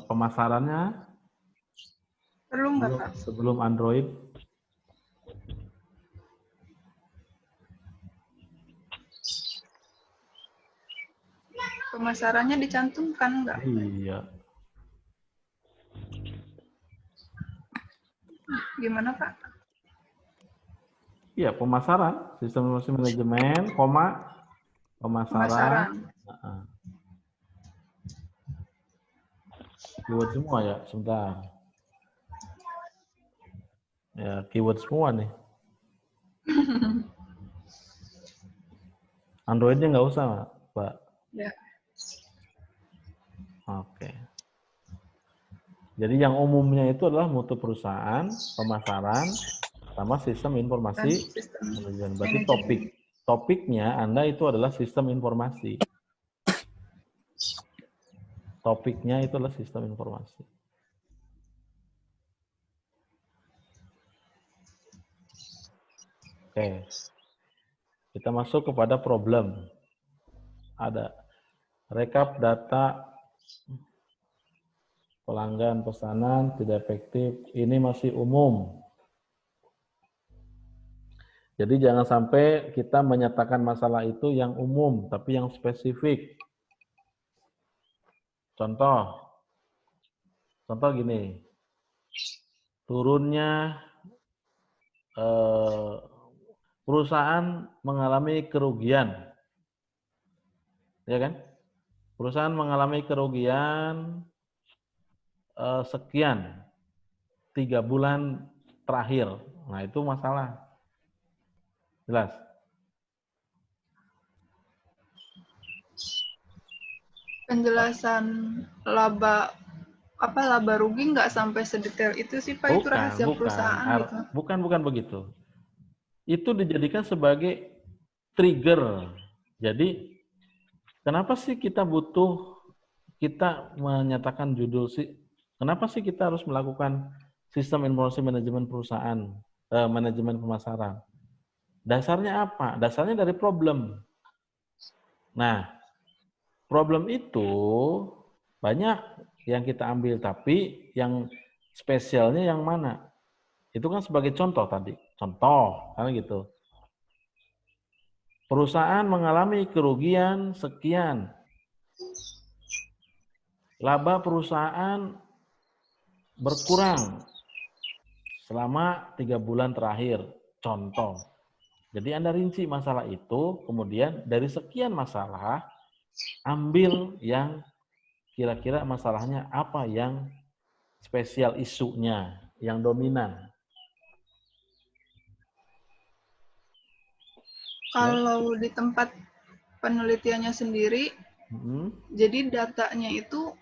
A: Pemasarannya
B: Perlu nggak, Pak?
A: Sebelum Android.
B: Pemasarannya dicantumkan nggak?
A: Iya.
B: Gimana, Pak?
A: Iya, pemasaran, sistem informasi manajemen, pemasaran. Keyword semua ya, sebentar. Ya, keyword semua nih. Androidnya nggak usah, Pak.
B: Ya.
A: Oke. Jadi yang umumnya itu adalah mutu perusahaan, pemasaran, sama sistem informasi manajemen. Berarti topiknya Anda itu adalah sistem informasi. Topiknya itu adalah sistem informasi. Oke. Kita masuk kepada problem. Ada rekap data pelanggan pesanan tidak efektif. Ini masih umum. Jadi jangan sampai kita menyatakan masalah itu yang umum, tapi yang spesifik. Contoh gini, turunnya perusahaan mengalami kerugian, ya kan? Perusahaan mengalami kerugian sekian 3 bulan terakhir. Nah itu masalah, jelas.
B: Penjelasan laba rugi nggak sampai sedetail itu sih, Pak. Itu rahasia perusahaan gitu.
A: Bukan begitu. Itu dijadikan sebagai trigger. Jadi kenapa sih kita menyatakan judul sih? Kenapa sih kita harus melakukan sistem informasi manajemen perusahaan, manajemen pemasaran? Dasarnya apa? Dasarnya dari problem. Nah, problem itu banyak yang kita ambil, tapi yang spesialnya yang mana? Itu kan sebagai contoh tadi. Contoh, kan gitu. Perusahaan mengalami kerugian sekian. Laba perusahaan berkurang selama 3 bulan terakhir. Contoh. Jadi Anda rinci masalah itu, kemudian dari sekian masalah, ambil yang kira-kira masalahnya apa yang spesial isunya, yang dominan.
B: Kalau di tempat penelitiannya sendiri, jadi datanya itu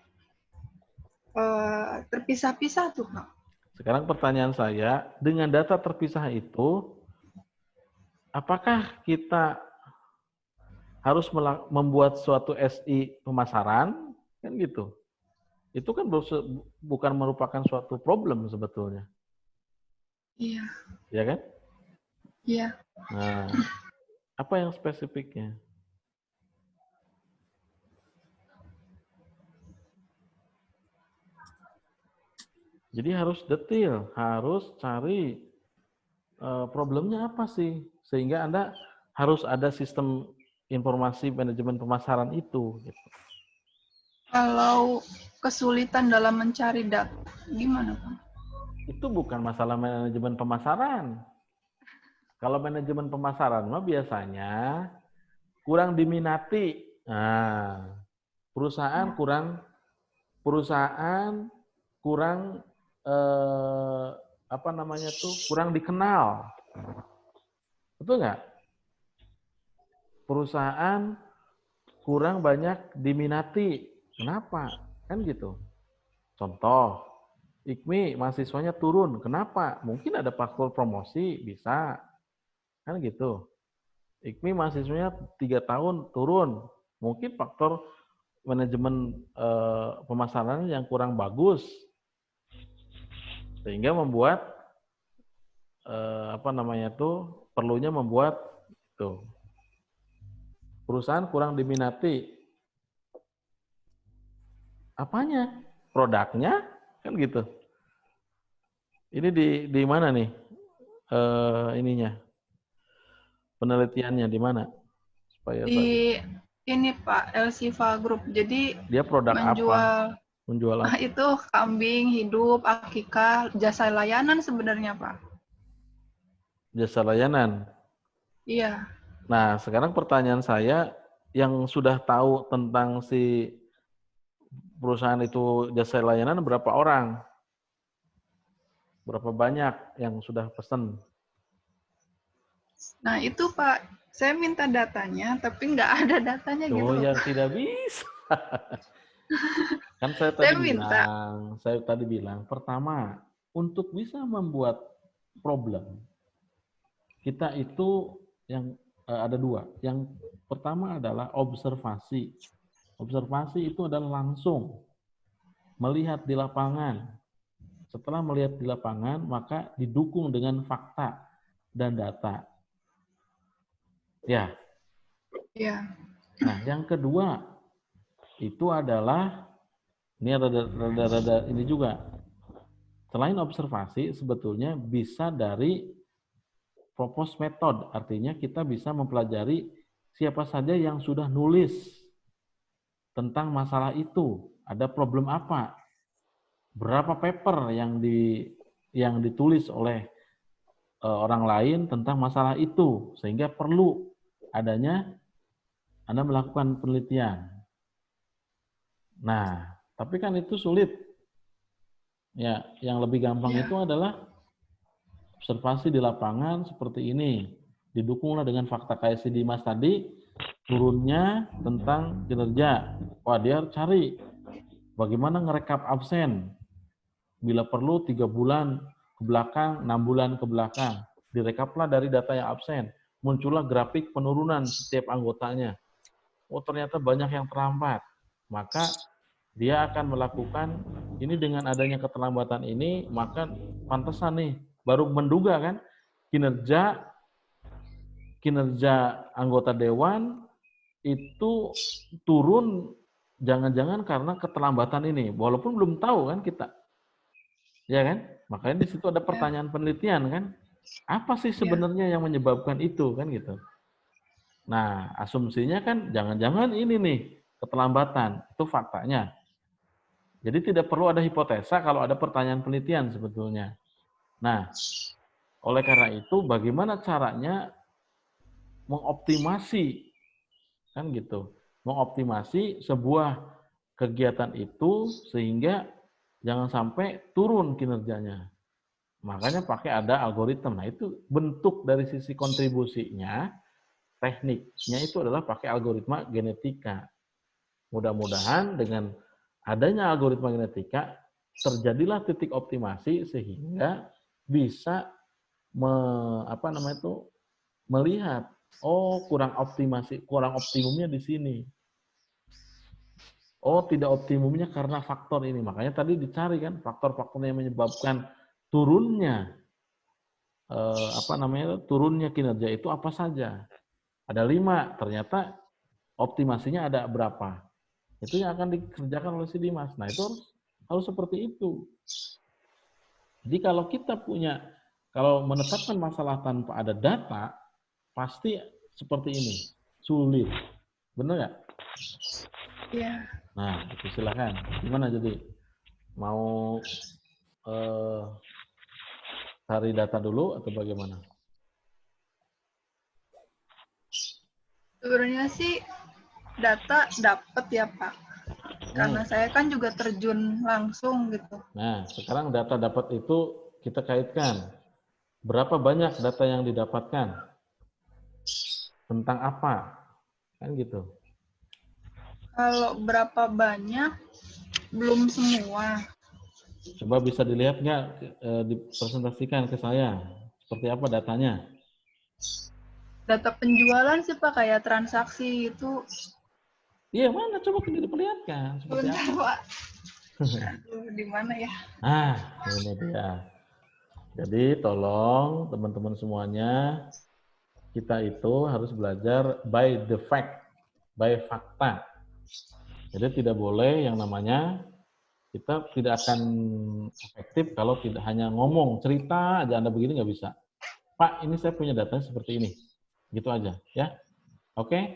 B: terpisah-pisah tuh, Pak.
A: Sekarang pertanyaan saya, dengan data terpisah itu, apakah kita harus membuat suatu SI pemasaran Kan gitu. Itu kan bukan merupakan suatu problem sebetulnya.
B: Iya.
A: Ya kan?
B: Iya.
A: Nah, apa yang spesifiknya? Jadi harus detail, harus cari problemnya apa sih, sehingga Anda harus ada sistem informasi manajemen pemasaran itu. Gitu.
B: Kalau kesulitan dalam mencari data, gimana Pak?
A: Itu bukan masalah manajemen pemasaran. Kalau manajemen pemasaran mah biasanya kurang diminati. Nah, perusahaan kurang apa namanya tuh, kurang dikenal. Betul nggak? Perusahaan kurang banyak diminati. Kenapa? Kan gitu. Contoh, IKMI mahasiswanya turun. Kenapa? Mungkin ada faktor promosi, bisa. Kan gitu. IKMI mahasiswanya 3 tahun turun. Mungkin faktor manajemen pemasaran yang kurang bagus. Sehingga membuat apa namanya tuh, perlunya membuat tuh perusahaan kurang diminati. Apanya? Produknya, kan gitu. Ini di mana nih? Ininya. Penelitiannya di mana? Supaya
B: di ini Pak, Elsiva Group. Jadi
A: dia produk
B: menjual
A: apa? Menjual apa?
B: itu kambing hidup, akikah, jasa layanan sebenarnya Pak.
A: Jasa layanan.
B: Iya.
A: Nah, sekarang pertanyaan saya, yang sudah tahu tentang si perusahaan itu jasa layanan berapa orang? Berapa banyak yang sudah pesan?
B: Nah itu Pak, saya minta datanya, tapi nggak ada datanya gitu
A: Oh,
B: loh.
A: yang tidak bisa. Kan saya tadi bilang, pertama, untuk bisa membuat problem, kita itu yang ada dua. Yang pertama adalah observasi. Observasi itu adalah langsung melihat di lapangan. Setelah melihat di lapangan, maka didukung dengan fakta dan data. Ya.
B: Ya.
A: Nah, yang kedua itu adalah, ini rada ini juga. Selain observasi, sebetulnya bisa dari propose method, artinya kita bisa mempelajari siapa saja yang sudah nulis tentang masalah itu, ada problem apa, berapa paper yang ditulis oleh orang lain tentang masalah itu, sehingga perlu adanya Anda melakukan penelitian. Nah, tapi kan itu sulit. Ya, yang lebih gampang itu adalah observasi di lapangan seperti ini. Didukunglah dengan fakta kayak si Dimas tadi, turunnya tentang kinerja. Wah, dia cari bagaimana ngerekap absen. Bila perlu 3 bulan ke belakang, 6 bulan ke belakang. Direkaplah dari data yang absen. Muncullah grafik penurunan setiap anggotanya. Oh, ternyata banyak yang terlambat. Maka dia akan melakukan ini dengan adanya keterlambatan ini, maka pantesan nih, baru menduga kan, kinerja anggota dewan itu turun, jangan-jangan karena keterlambatan ini, walaupun belum tahu kan kita, ya kan? Makanya di situ ada pertanyaan penelitian kan, apa sih sebenarnya yang menyebabkan itu kan gitu. Nah, asumsinya kan jangan-jangan ini nih keterlambatan, itu faktanya. Jadi tidak perlu ada hipotesa kalau ada pertanyaan penelitian sebetulnya. Nah, oleh karena itu bagaimana caranya mengoptimasi, kan gitu, mengoptimasi sebuah kegiatan itu sehingga jangan sampai turun kinerjanya. Makanya pakai ada algoritma. Nah, itu bentuk dari sisi kontribusinya, tekniknya itu adalah pakai algoritma genetika. Mudah-mudahan dengan adanya algoritma genetika terjadilah titik optimasi sehingga bisa melihat, oh kurang optimumnya di sini. Oh, tidak optimumnya karena faktor ini. Makanya tadi dicari kan faktor-faktor yang menyebabkan turunnya turunnya kinerja itu apa saja. Ada 5, ternyata optimasinya ada berapa. Itu yang akan dikerjakan oleh si Dimas. Nah, itu harus seperti itu. Jadi kalau menetapkan masalah tanpa ada data, pasti seperti ini, sulit. Benar nggak?
B: Iya.
A: Nah, itu silakan. Gimana jadi? Mau cari data dulu atau bagaimana?
B: Sebenarnya sih data dapat ya Pak. Karena saya kan juga terjun langsung gitu.
A: Nah, sekarang data dapat itu kita kaitkan. Berapa banyak data yang didapatkan? Tentang apa? Kan gitu.
B: Kalau berapa banyak, belum semua.
A: Coba bisa dilihat nggak, dipresentasikan ke saya. Seperti apa datanya?
B: Data penjualan sih Pak, kayak transaksi itu.
A: Iya, mana? Coba diperlihatkan. Seperti
B: Bentar
A: apa?
B: Pak. Aduh, di mana ya?
A: Ini dia. Jadi tolong teman-teman semuanya, kita itu harus belajar by the fact, by fakta. Jadi tidak boleh yang namanya kita tidak akan efektif kalau tidak hanya ngomong, cerita aja Anda begini nggak bisa. Pak, ini saya punya datanya seperti ini. Gitu aja, ya. Oke?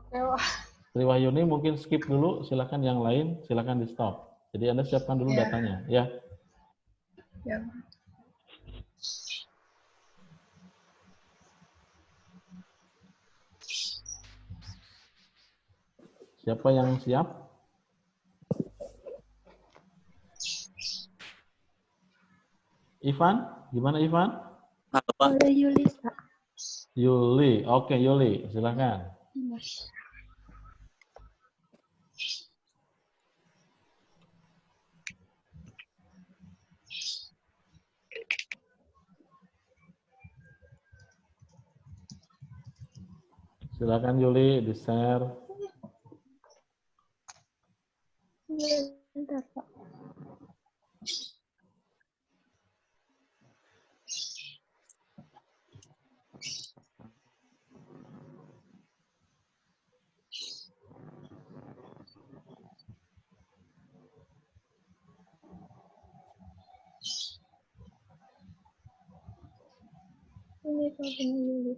B: Oke, Pak.
A: Triwahyuni mungkin skip dulu, silakan yang lain, silakan di stop. Jadi Anda siapkan dulu datanya, ya.
B: Ya.
A: Siapa yang siap? Ivan, gimana Ivan?
C: Halo, Pak.
D: Yuli, Pak.
A: Yuli, oke Yuli, silakan. Silakan Yuli, di-share.
D: Bentar, Pak. Ini Pak, ini Yuli.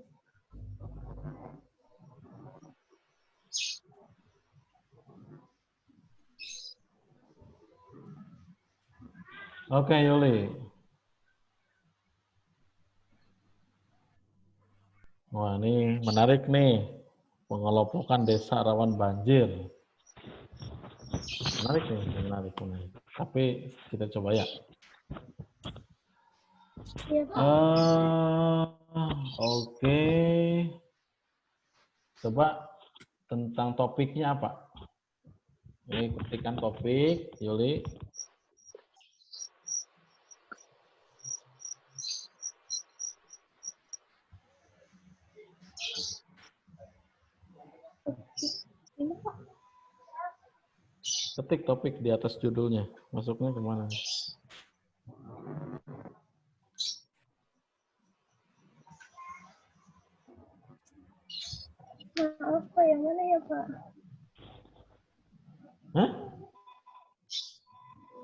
A: Oke Yuli. Wah ini menarik nih, pengelompokan desa rawan banjir. Menarik nih, menarik. Tapi kita coba ya.
D: Iya, Pak.
A: Oke. Coba tentang topiknya apa? Ini ketikkan topik, Yuli.
D: Ini, Pak.
A: Ketik topik di atas judulnya. Masuknya kemana?
D: Maaf, Pak. Yang mana ya, Pak?
A: Hah?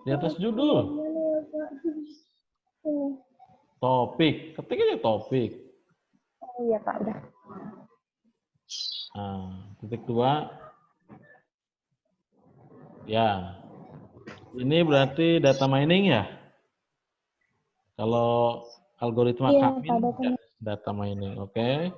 A: Di atas judul.
D: Yang mana ya, Pak? Ini.
A: Topik. Ketik aja topik.
D: Oh iya, Pak. Udah.
A: Nah, titik 2. Ya. Ini berarti data mining ya? Kalau algoritma
D: Iya,
A: Kamin,
D: Pak,
A: ya, data mining. Oke.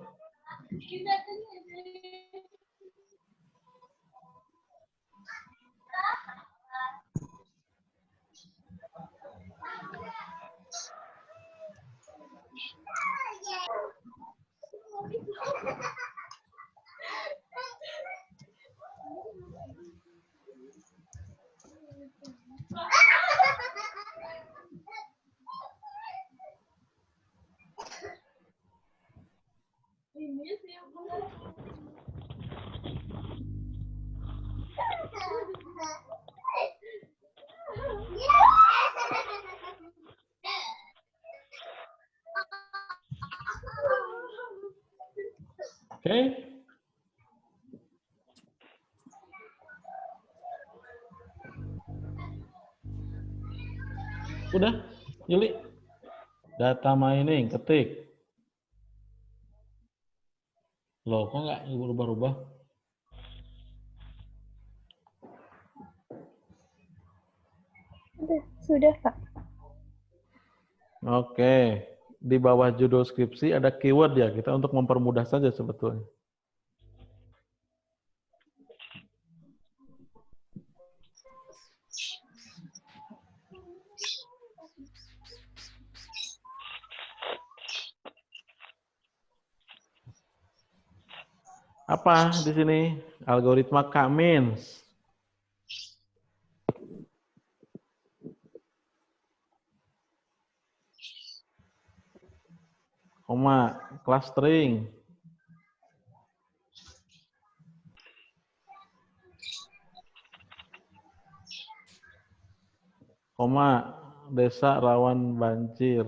A: Oke. Udah, Yuli. Data mining, ketik. Loh, kok nggak berubah-ubah?
D: Sudah, Pak.
A: Oke. Di bawah judul skripsi ada keyword ya, kita untuk mempermudah saja sebetulnya. Apa di sini? Algoritma K-means. Koma, clustering. Koma, desa rawan banjir.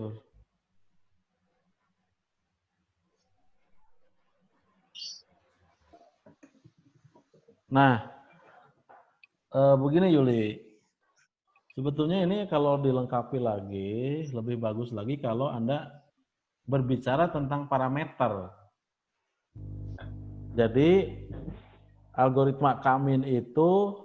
A: Nah, begini Yuli. Sebetulnya ini kalau dilengkapi lagi, lebih bagus lagi kalau Anda berbicara tentang parameter. Jadi, algoritma K-means itu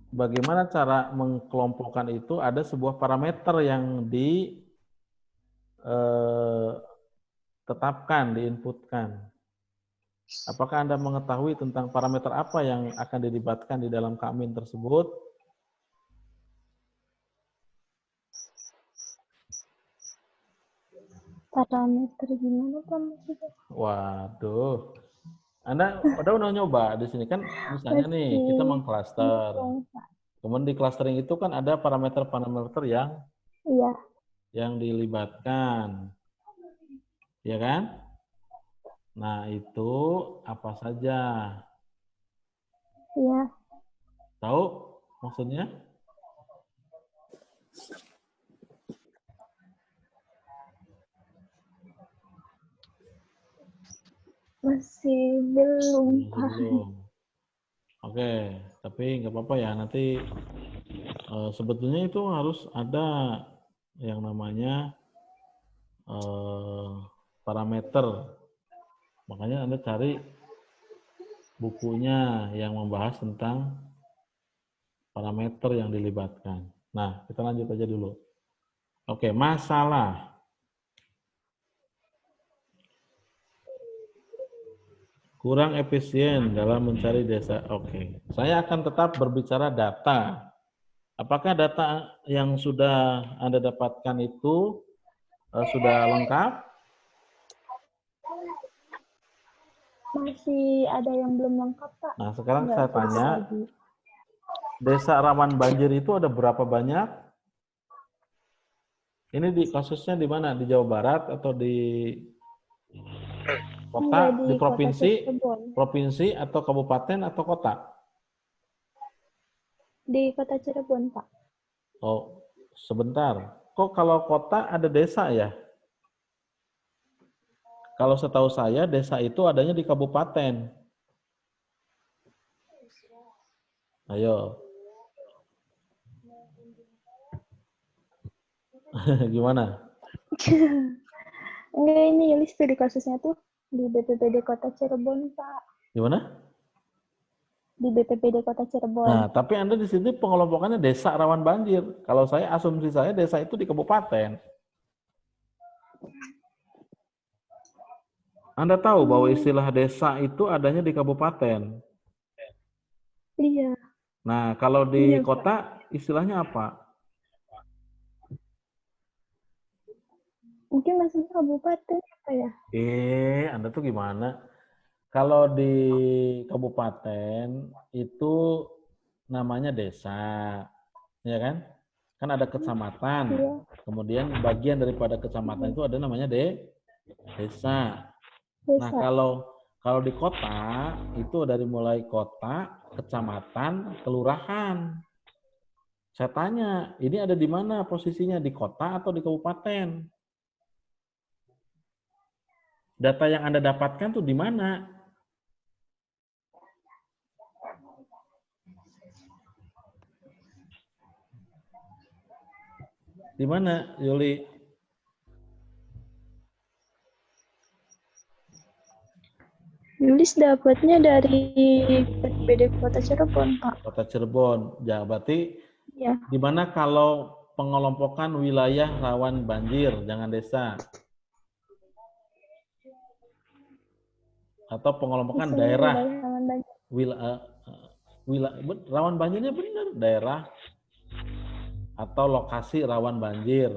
A: bagaimana cara mengkelompokkan itu, ada sebuah parameter yang ditetapkan, diinputkan. Apakah Anda mengetahui tentang parameter apa yang akan dilibatkan di dalam K-means tersebut?
D: Parameter gimana, Pak? Maksudnya?
A: Waduh. Anda udah nyoba di sini kan, misalnya nih kita mengcluster. Kemudian di clustering itu kan ada parameter-parameter yang dilibatkan. Ya kan? Nah, itu apa saja?
D: Iya.
A: Tahu maksudnya?
D: Masih belum, Pak.
A: Belum. Oke, tapi nggak apa-apa ya. Nanti sebetulnya itu harus ada yang namanya parameter. Makanya Anda cari bukunya yang membahas tentang parameter yang dilibatkan. Nah, kita lanjut aja dulu. Oke, masalah. Kurang efisien dalam mencari desa. Oke, saya akan tetap berbicara data. Apakah data yang sudah Anda dapatkan itu sudah lengkap?
D: Masih ada yang belum lengkap, Pak.
A: Nah, sekarang
D: Nggak
A: saya tanya,
D: lagi.
A: desa rawan banjir itu ada berapa banyak? Ini kasusnya di mana? Di Jawa Barat atau di kota,
D: Enggak,
A: di provinsi,
D: Kota Cirebon.
A: provinsi atau kabupaten atau kota?
D: Di Kota Cirebon, Pak.
A: Oh, sebentar. Kok kalau kota ada desa ya? Kalau setahu saya desa itu adanya di kabupaten. Ayo. Gimana?
D: Enggak, ini Yulis studi kasusnya tuh di BPPD Kota Cirebon, Pak.
A: Gimana?
D: Di BPPD Kota Cirebon.
A: Nah, tapi Anda di sini pengelompokannya desa rawan banjir. Kalau saya, asumsi saya desa itu di kabupaten. Anda tahu bahwa istilah desa itu adanya di kabupaten.
D: Iya.
A: Nah, kalau di
D: Iya,
A: kota istilahnya apa?
D: Mungkin masih kabupaten apa ya?
A: Anda tuh gimana? Kalau di kabupaten itu namanya desa, ya kan? Kan ada kecamatan.
D: Iya.
A: Kemudian bagian daripada kecamatan itu ada namanya desa. Nah,
D: Desa.
A: kalau di kota itu dari mulai kota, kecamatan, kelurahan. Saya tanya, ini ada di mana posisinya, di kota atau di kabupaten? Data yang Anda dapatkan tuh di mana? Di mana, Yuli?
D: Yulis dapatnya dari BPBD Kota Cirebon, Pak.
A: Kota Cirebon. Ya, berarti
D: Ya.
A: di mana kalau pengelompokan wilayah rawan banjir, jangan desa. Atau pengelompokan
D: Misalnya
A: daerah.
D: wilayah rawan banjir.
A: Rawan banjirnya benar, daerah atau lokasi rawan banjir.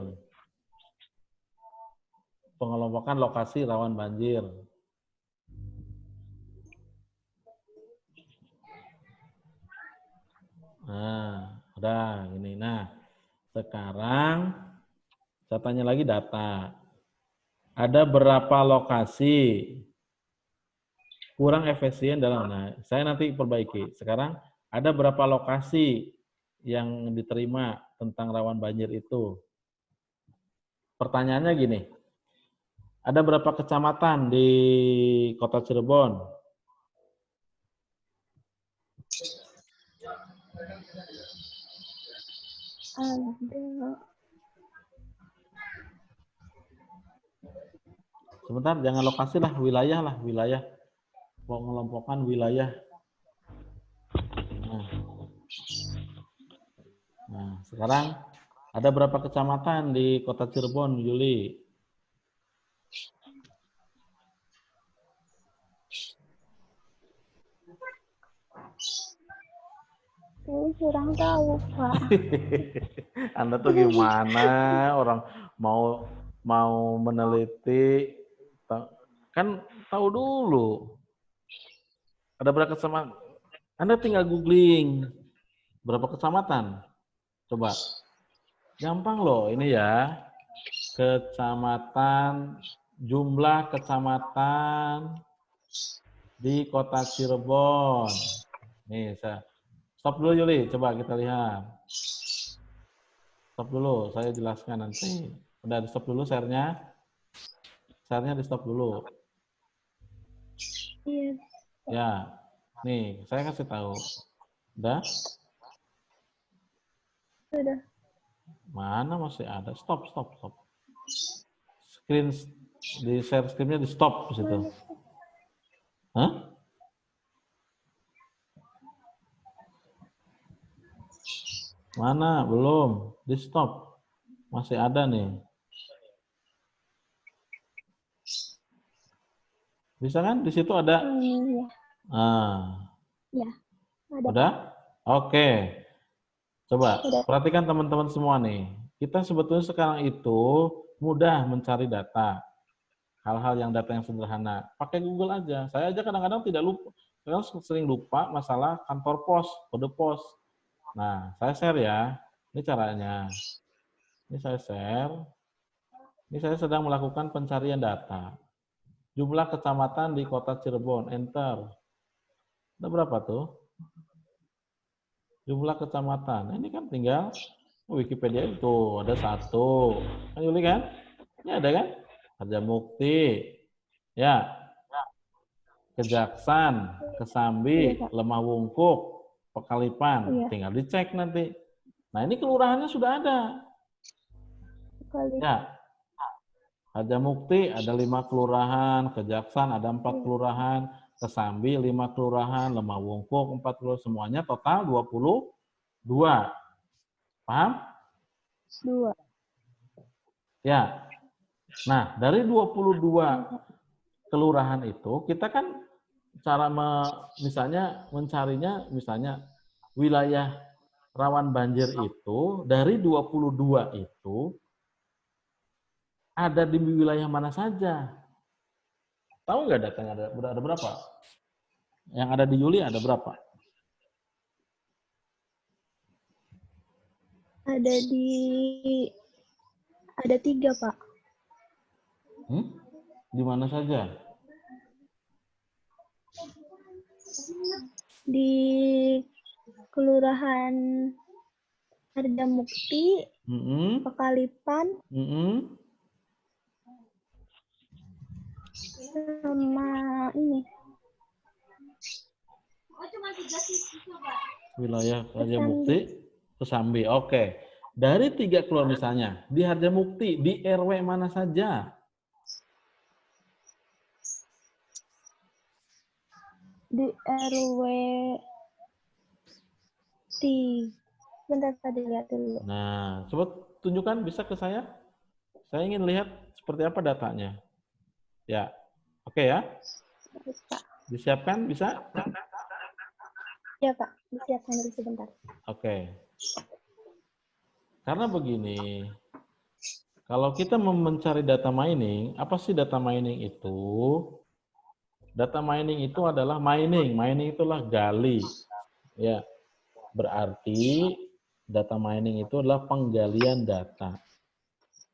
A: Pengelompokan lokasi rawan banjir. Nah, udah gini. Nah, sekarang saya tanya lagi data. Ada berapa lokasi kurang efisien dalam, nah, saya nanti perbaiki. Sekarang ada berapa lokasi yang diterima tentang rawan banjir itu? Pertanyaannya gini, ada berapa kecamatan di Kota Cirebon?
D: Ada.
A: Sebentar, jangan lokasi lah, wilayah. Pengelompokan wilayah. Nah, sekarang ada berapa kecamatan di Kota Cirebon, Yuli?
D: Saya kurang tahu, Pak.
A: Anda tuh gimana orang mau meneliti, kan tahu dulu. Ada berapa kecamatan? Anda tinggal googling berapa kecamatan. Coba. Gampang loh ini ya. Kecamatan, jumlah kecamatan di Kota Cirebon. Nih, stop dulu Yuli, coba kita lihat. Stop dulu, saya jelaskan nanti. Udah di stop dulu share-nya. Share-nya di stop dulu.
D: Iya.
A: Ya, nih saya kasih tahu. Udah?
D: Sudah.
A: Mana masih ada? Stop. Screen di share screen-nya di stop di situ. Hah? Mana? Belum. Di stop. Masih ada nih. Bisa kan? Di situ ada.
D: Iya.
A: Nah.
D: Ya. Ada.
A: Udah? Oke. Coba
D: Udah.
A: perhatikan teman-teman semua nih. Kita sebetulnya sekarang itu mudah mencari data. Hal-hal yang data yang sederhana. Pakai Google aja. Saya aja kadang-kadang tidak lupa. Saya sering lupa masalah kantor pos, kode pos. Nah, saya share ya. Ini caranya. Ini saya share. Ini saya sedang melakukan pencarian data. Jumlah kecamatan di Kota Cirebon. Enter. Ada berapa tuh? Jumlah kecamatan. Ini kan tinggal Wikipedia itu. Ada satu. Kan Yuli kan? Ini ada kan? Harjamukti. Ya. Kejaksan. Kesambi.
D: Iya,
A: Lemah Wungkuk. Pekalipan.
D: Iya.
A: Tinggal dicek nanti. Nah ini kelurahannya sudah ada.
D: Kali.
A: Ya. Harjamukti ada 5 kelurahan. Kejaksan ada 4 kelurahan. Kesambi 5 kelurahan. Lemah Wungkuk 4 kelurahan. Semuanya total 22. Paham?
D: 2.
A: Ya. Nah, dari 22 kelurahan itu, kita kan cara misalnya mencarinya, misalnya wilayah rawan banjir itu, dari 22 itu, ada di wilayah mana saja? Tahu nggak datanya ada berapa? Yang ada di Yuli ada berapa?
D: Ada 3, Pak.
A: Di mana saja?
D: Di Kelurahan Harjamukti, Pekalipan,
A: Wilayah Harjamukti, Kesambi. Oke. Dari 3 keluar misalnya, di Harjamukti, di RW mana saja?
D: Di RW bentar tadi lihat dulu.
A: Nah, coba tunjukkan bisa ke saya. Saya ingin lihat seperti apa datanya. Ya, oke ya.
D: Pak.
A: Disiapkan bisa?
D: Ya Pak, disiapkan dulu sebentar.
A: Oke. Karena begini, kalau kita mencari data mining, apa sih data mining itu? Data mining itu adalah mining. Mining itulah gali. Ya, berarti data mining itu adalah penggalian data.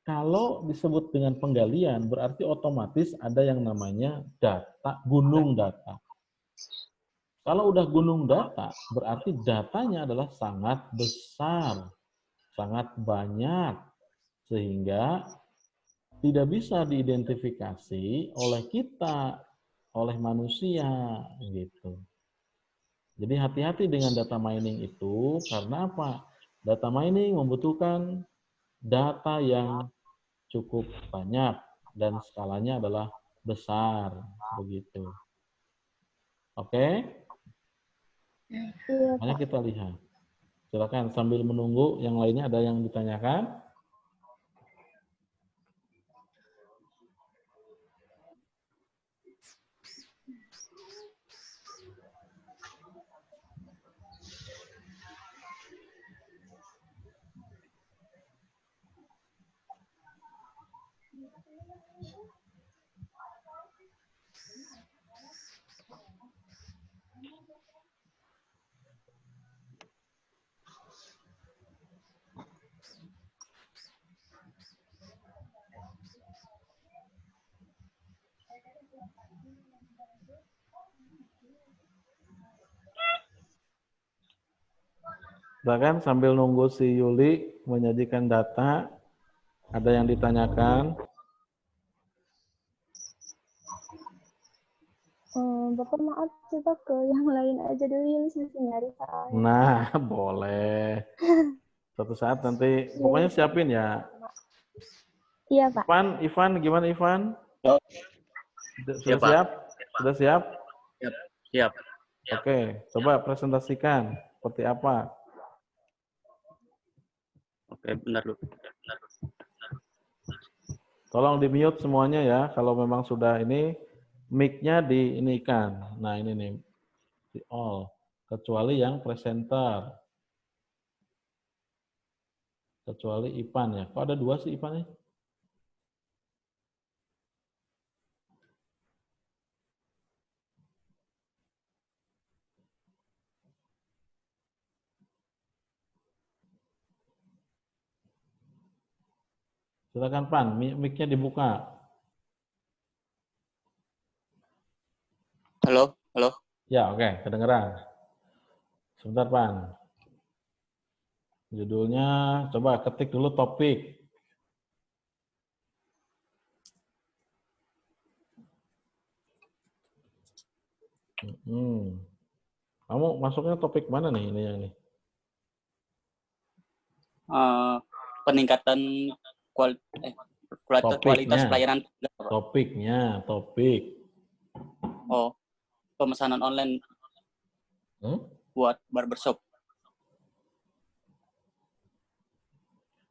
A: Kalau disebut dengan penggalian, berarti otomatis ada yang namanya data, gunung data. Kalau udah gunung data, berarti datanya adalah sangat besar, sangat banyak, sehingga tidak bisa diidentifikasi oleh kita, oleh manusia, gitu. Jadi hati-hati dengan data mining itu, karena apa? Data mining membutuhkan data yang cukup banyak dan skalanya adalah besar, begitu. Oke?
D: Iya
A: Mari
D: Pak.
A: kita lihat. Silakan sambil menunggu yang lainnya ada yang ditanyakan. Silakan sambil nunggu si Yuli menyajikan data, ada yang ditanyakan.
D: Bapak maaf, coba ke yang lain aja dulu ya, masih nyari soalnya.
A: Nah, boleh. Suatu saat nanti, pokoknya siapin ya.
D: Iya Pak.
A: Ivan, gimana Ivan? Sudah
C: Pak.
A: siap? Sudah siap?
C: Siap.
A: Oke, coba presentasikan seperti apa.
C: Oke, benar dulu.
A: Tolong di-mute semuanya ya, kalau memang sudah ini, mic-nya diinikan. Nah, ini nih, di all. Kecuali yang presenter. Kecuali Ipan ya. Kok ada 2 sih Ipan nih? Silakan Pan, mic-nya dibuka.
C: Halo.
A: Ya, oke, kedengeran. Sebentar, Pan. Judulnya, coba ketik dulu topik. Kamu masuknya topik mana nih ini yang ini?
C: Peningkatan kualitas pelayanan.
A: Topik.
C: Oh, pemesanan online buat barbershop.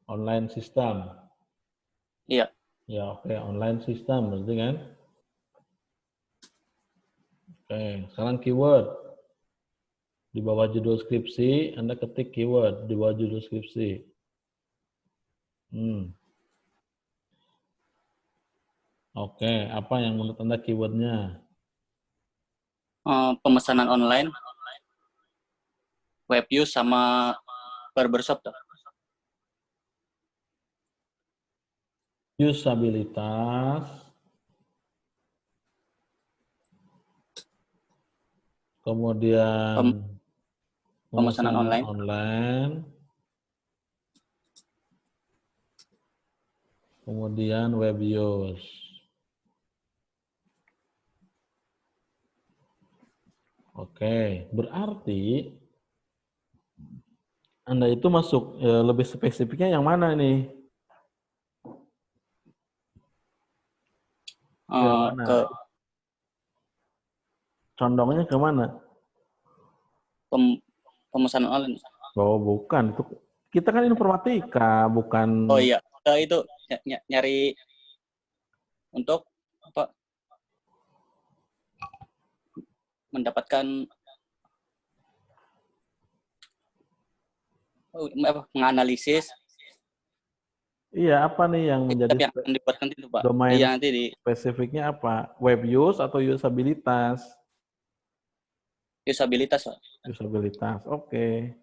A: Online system.
C: Iya.
A: Ya, oke, online system berarti kan? Oke, sekarang keyword. Di bawah judul skripsi, Anda ketik keyword di bawah judul skripsi. Oke, apa yang menurut Anda keywordnya?
C: Pemesanan online, web use sama barbershop tuh.
A: Usabilitas, kemudian
C: pemesanan
A: online, kemudian web use. Oke, berarti Anda itu masuk lebih spesifiknya yang mana nih? Yang mana?
E: Ke
A: Condongnya ke mana?
E: pemesanan online.
A: Oh, bukan. Itu kita kan informatika, bukan.
E: Oh iya, itu nyari untuk apa? Mendapatkan menganalisis.
A: Iya, apa nih yang menjadi
E: Yang dibuatkan itu, Pak.
A: domain
E: Iya, nanti di
A: spesifiknya apa? Web use atau usabilitas?
E: usabilitas, Pak.
A: Usabilitas, oke.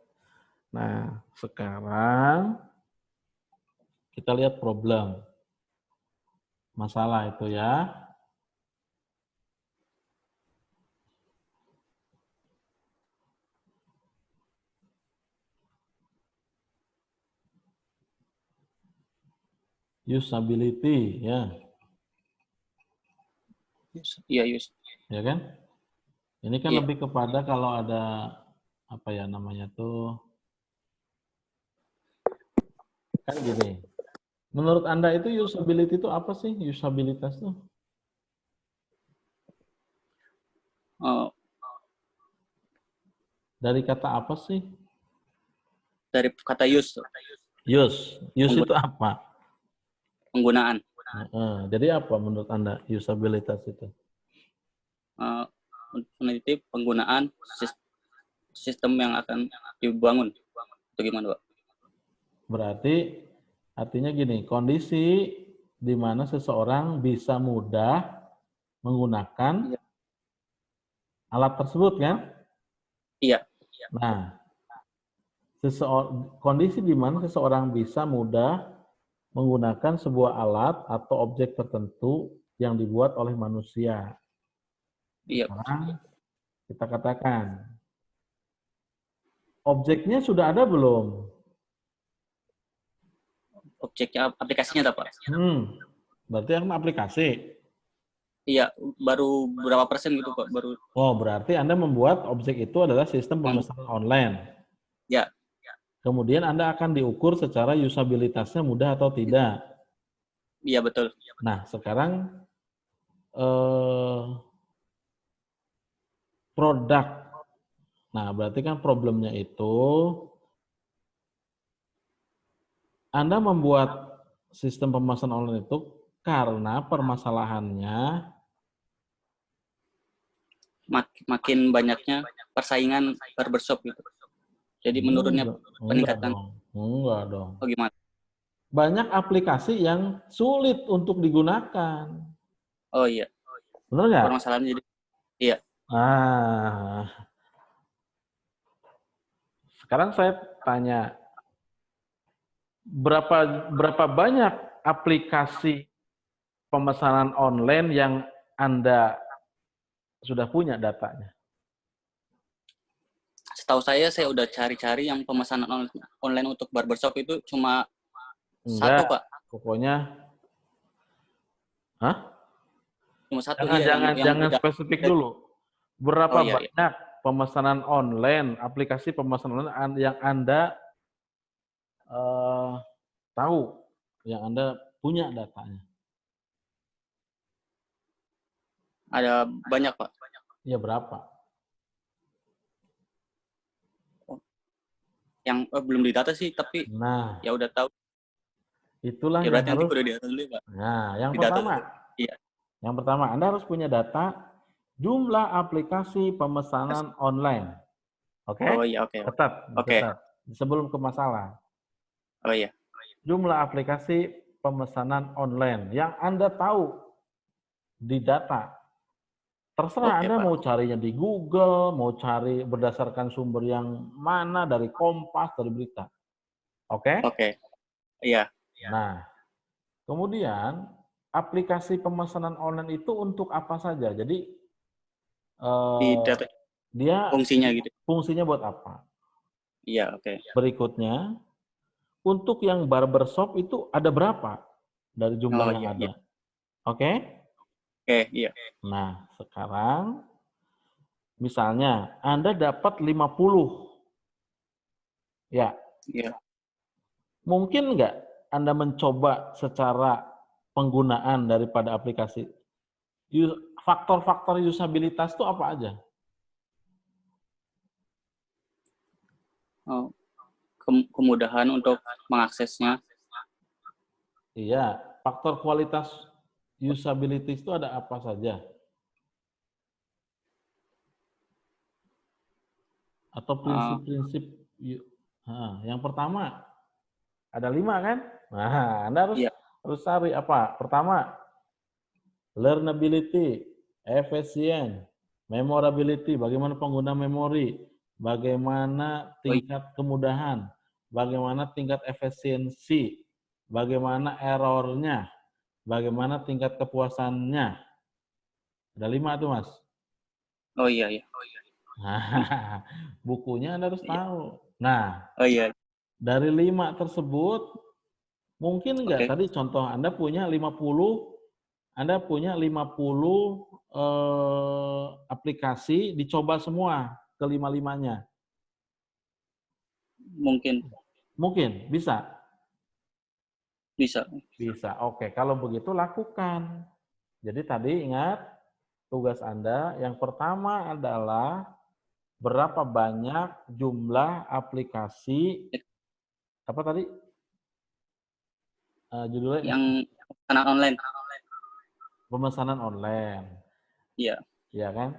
A: Nah, sekarang kita lihat problem. Masalah itu ya. Usability, ya.
E: Iya,
A: Ya kan? Ini kan
E: Iya.
A: lebih kepada kalau ada apa ya namanya tuh, kan gini. Menurut Anda itu usability itu apa sih? Usabilitas tuh? Dari kata apa sih?
E: Dari kata use.
A: Use itu apa?
E: Penggunaan.
A: Jadi apa menurut Anda usabilitas itu?
E: Meneliti penggunaan sistem yang akan dibangun. Itu gimana, Pak?
A: Berarti artinya gini, kondisi di mana seseorang bisa mudah menggunakan alat tersebut kan?
E: Iya.
A: Nah, kondisi di mana seseorang bisa mudah menggunakan sebuah alat atau objek tertentu yang dibuat oleh manusia.
E: Iya.
A: Sekarang kita katakan, objeknya sudah ada belum?
E: Objeknya, aplikasinya apa, Pak?
A: Berarti kan aplikasi.
E: Iya, baru berapa persen gitu, Pak? Baru.
A: Oh, berarti Anda membuat objek itu adalah sistem pemesanan online.
E: Ya.
A: Kemudian Anda akan diukur secara usabilitasnya mudah atau tidak.
E: Iya, betul.
A: Nah, sekarang produk. Nah, berarti kan problemnya itu Anda membuat sistem pemesanan online itu karena permasalahannya
E: makin banyaknya persaingan barbershop gitu. Jadi menurunnya peningkatan.
A: Enggak dong.
E: Oh, gimana?
A: Banyak aplikasi yang sulit untuk digunakan.
E: Oh iya.
A: Benar nggak?
E: Permasalahannya jadi iya.
A: Sekarang saya tanya, berapa banyak aplikasi pemesanan online yang Anda sudah punya datanya?
E: Setahu saya udah cari-cari yang pemesanan online untuk barbershop itu cuma satu, Pak.
A: Pokoknya,
E: Cuma satu.
A: Jangan spesifik dulu. Berapa banyak pemesanan online, aplikasi pemesanan online yang Anda tahu, yang Anda punya datanya?
E: Ada banyak, Pak.
A: Ya, berapa?
E: Yang belum didata sih, tapi ya udah tahu.
A: Itulah
E: ya, berarti
A: yang
E: nanti
A: harus.
E: udah didata dulu, Pak.
A: Nah, yang
E: didata
A: pertama.
E: Iya.
A: Yang pertama, Anda harus punya data jumlah aplikasi pemesanan online. Oke?
E: Oh iya, oke.
A: Tetap. Sebelum ke masalah.
E: Oh iya.
A: Jumlah aplikasi pemesanan online yang Anda tahu di data. Terserah Anda mau carinya di Google, mau cari berdasarkan sumber yang mana, dari Kompas, dari berita. Oke?
E: Oke. Iya.
A: Nah, kemudian aplikasi pemesanan online itu untuk apa saja? Jadi dia
E: fungsinya gitu.
A: Fungsinya buat apa?
E: Iya, oke.
A: Berikutnya, untuk yang barbershop itu ada berapa dari jumlah yang ada? Oke?
E: Oke, iya.
A: Nah, sekarang Misalnya, Anda dapat 50. Ya,
E: Iya.
A: mungkin nggak Anda mencoba secara penggunaan daripada aplikasi? Faktor-faktor usabilitas itu apa aja?
E: Oh, kemudahan untuk mengaksesnya.
A: Iya, faktor kualitas usability itu ada apa saja? Atau prinsip-prinsip, yang pertama, ada 5 kan? Nah, Anda
E: Iya.
A: harus cari apa? Pertama, learnability, efisien, memorability, bagaimana pengguna memori, bagaimana tingkat kemudahan, bagaimana tingkat efisiensi, bagaimana errornya, bagaimana tingkat kepuasannya. Ada 5 tuh, Mas.
E: Oh iya, iya.
A: Nah, bukunya Anda harus
E: Iya.
A: tahu. Nah,
E: Oh iya.
A: dari 5 tersebut, mungkin enggak
E: Oke.
A: tadi contoh Anda punya 50 aplikasi, dicoba semua ke 5-5-nya.
E: Mungkin.
A: Mungkin, bisa?
E: Bisa.
A: Bisa, oke. Kalau begitu lakukan. Jadi tadi ingat, tugas Anda yang pertama adalah berapa banyak jumlah aplikasi, apa tadi? Judulnya?
E: Yang pemesanan online.
A: Pemesanan online.
E: Iya.
A: Iya kan?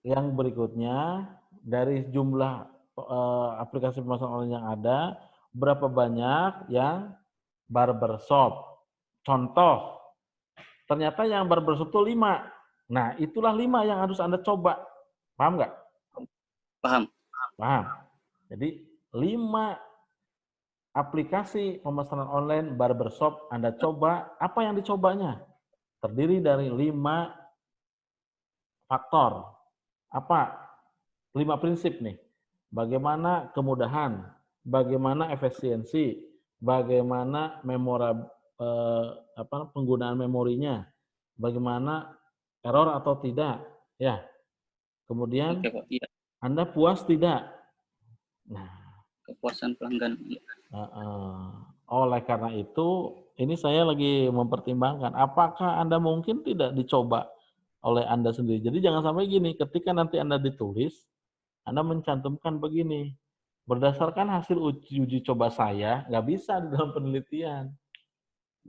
A: Yang berikutnya, dari jumlah aplikasi pemesanan online yang ada, berapa banyak yang barbershop. Contoh, ternyata yang barbershop itu 5. Nah, itulah 5 yang harus Anda coba. Paham nggak?
E: Paham.
A: Paham. Jadi, 5 aplikasi pemesanan online barbershop Anda coba. Apa yang dicobanya? Terdiri dari 5 faktor. Apa? 5 prinsip nih. Bagaimana kemudahan, bagaimana efisiensi, bagaimana penggunaan memorinya, bagaimana error atau tidak, ya. Kemudian
E: Oke, Pak. Iya.
A: Anda puas tidak? Nah,
E: Kepuasan pelanggan. Iya.
A: oleh karena itu, ini saya lagi mempertimbangkan, apakah Anda mungkin tidak dicoba oleh Anda sendiri. Jadi jangan sampai gini, ketika nanti Anda ditulis, Anda mencantumkan begini, berdasarkan hasil uji coba saya, nggak bisa di dalam penelitian.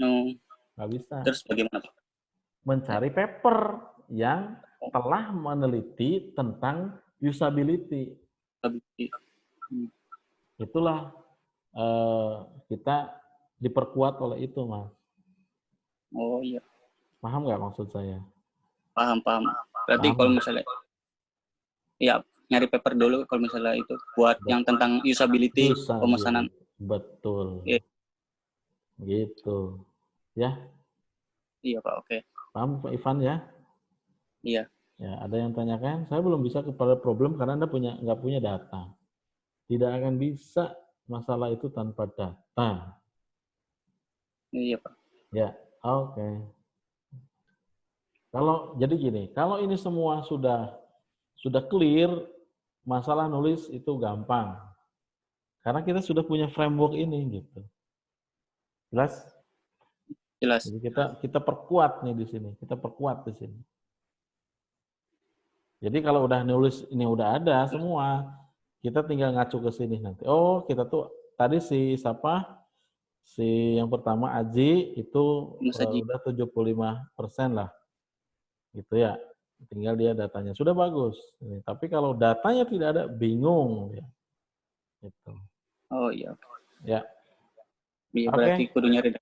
E: No.
A: Nggak bisa.
E: Terus bagaimana, Pak?
A: Mencari paper yang telah meneliti tentang usability. Itulah kita diperkuat oleh itu, Mas.
E: Oh iya.
A: Paham nggak maksud saya?
E: Paham. Berarti
A: Paham,
E: kalau
A: ya?
E: misalnya, ya nyari paper dulu kalau misalnya itu buat yang tentang usability pemesanan.
A: Betul.
E: Iya.
A: Gitu. Ya.
E: Iya, Pak. Oke.
A: Paham, Pak Ivan, ya?
E: Iya.
A: Ya, ada yang tanyakan? Saya belum bisa kepada problem karena Anda nggak punya data. Tidak akan bisa masalah itu tanpa data.
E: Iya, Pak.
A: Ya, oke. Jadi gini, kalau ini semua sudah clear, masalah nulis itu gampang. Karena kita sudah punya framework ini gitu. Jelas?
E: Jelas.
A: Jadi kita perkuat nih di sini, kita perkuat di sini. Jadi kalau udah nulis ini udah ada semua, kita tinggal ngacu ke sini nanti. Oh, kita tuh tadi si yang pertama Aji itu udah 75% lah. Gitu ya. Tinggal dia datanya sudah bagus. Tapi kalau datanya tidak ada, bingung ya. Gitu.
E: Oh iya.
A: Ya.
E: Iya, berarti kudu nyari.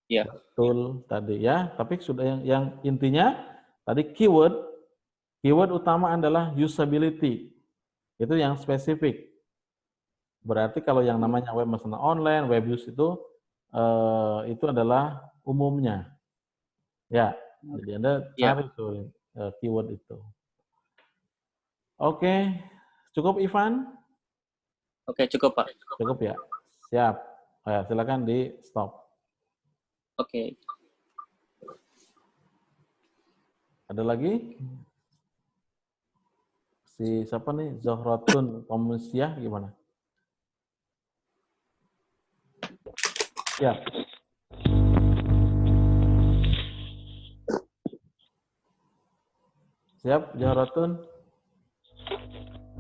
E: Ya.
A: Betul tadi ya, tapi sudah yang intinya tadi keyword utama adalah usability. Itu yang spesifik. Berarti kalau yang namanya web pemesanan online, web use itu adalah umumnya. Ya, jadi Anda cari tuh keyword itu. Oke, cukup Ivan?
E: Oke, cukup Pak.
A: Cukup ya. Siap. Silakan di stop.
E: Oke.
A: Ada lagi? Si siapa nih? Zohratun Komisyah gimana? Ya. Siap, Zohratun?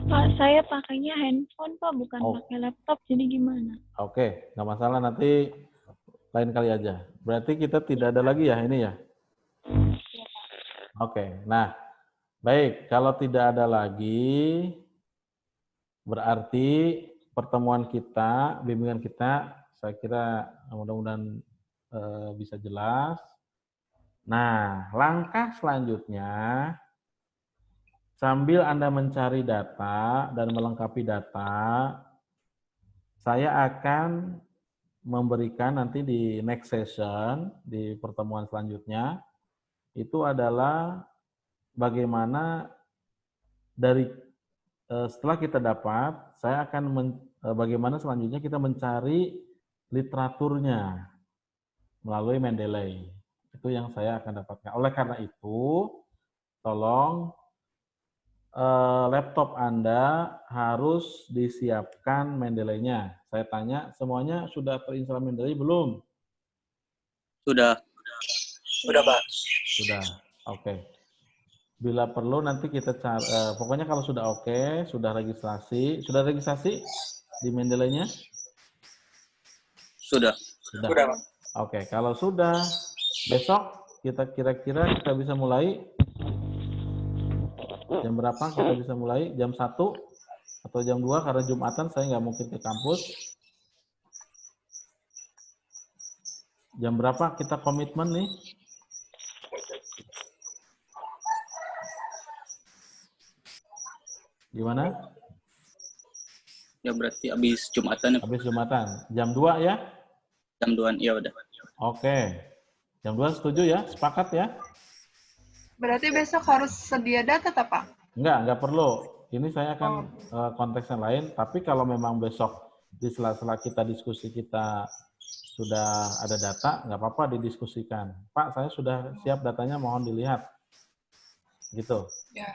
F: Pak, saya pakainya handphone, Pak, bukan
A: Oh.
F: pakai laptop, jadi gimana?
A: Oke, nggak masalah, nanti lain kali aja. Berarti kita tidak ada lagi ya ini ya? Oke, nah baik, kalau tidak ada lagi, berarti pertemuan kita, bimbingan kita, saya kira mudah-mudahan bisa jelas. Nah, langkah selanjutnya, sambil Anda mencari data dan melengkapi data, saya akan memberikan nanti di next session, di pertemuan selanjutnya, itu adalah bagaimana dari setelah kita dapat, saya akan bagaimana selanjutnya kita mencari literaturnya melalui Mendeley. Itu yang saya akan dapatkan. Oleh karena itu, tolong laptop Anda harus disiapkan Mendeley-nya. Saya tanya, semuanya sudah terinstall Mendeley belum?
E: Sudah.
C: Sudah, Pak.
A: Sudah, oke. Bila perlu nanti kita cari, pokoknya kalau sudah oke, sudah registrasi di Mendeley-nya?
E: Sudah.
A: Sudah.
C: Sudah, Pak.
A: Oke, kalau sudah, besok kita kira-kira kita bisa mulai jam berapa kita bisa mulai? Jam 1 atau jam 2 karena Jumatan saya nggak mungkin ke kampus. Jam berapa kita komitmen nih? Gimana?
E: Ya berarti habis Jumatan ya.
A: Habis Jumatan. Jam 2 ya?
E: Jam 2-an, ya udah.
A: Oke. Jam 2 setuju ya? Sepakat ya?
B: Berarti besok harus sedia data, tak, Pak?
A: Enggak perlu. Ini saya akan konteksnya lain, tapi kalau memang besok di sela-sela kita diskusi kita sudah ada data, nggak apa-apa didiskusikan. Pak, saya sudah siap datanya, mohon dilihat. Gitu.
B: Ya.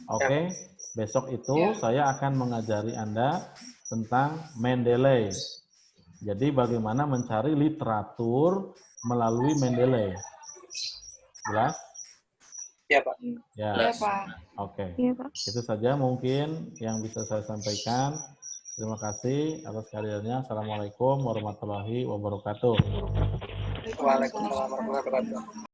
A: Oke, besok itu saya akan mengajari Anda tentang Mendeley. Jadi bagaimana mencari literatur melalui Mendeley. Jelas?
C: Ya, Pak.
A: Ya.
B: Ya, Pak.
A: Oke.
F: Iya, Pak.
A: Itu saja mungkin yang bisa saya sampaikan. Terima kasih atas kehadirannya. Assalamualaikum warahmatullahi wabarakatuh.
C: Waalaikumsalam warahmatullahi wabarakatuh.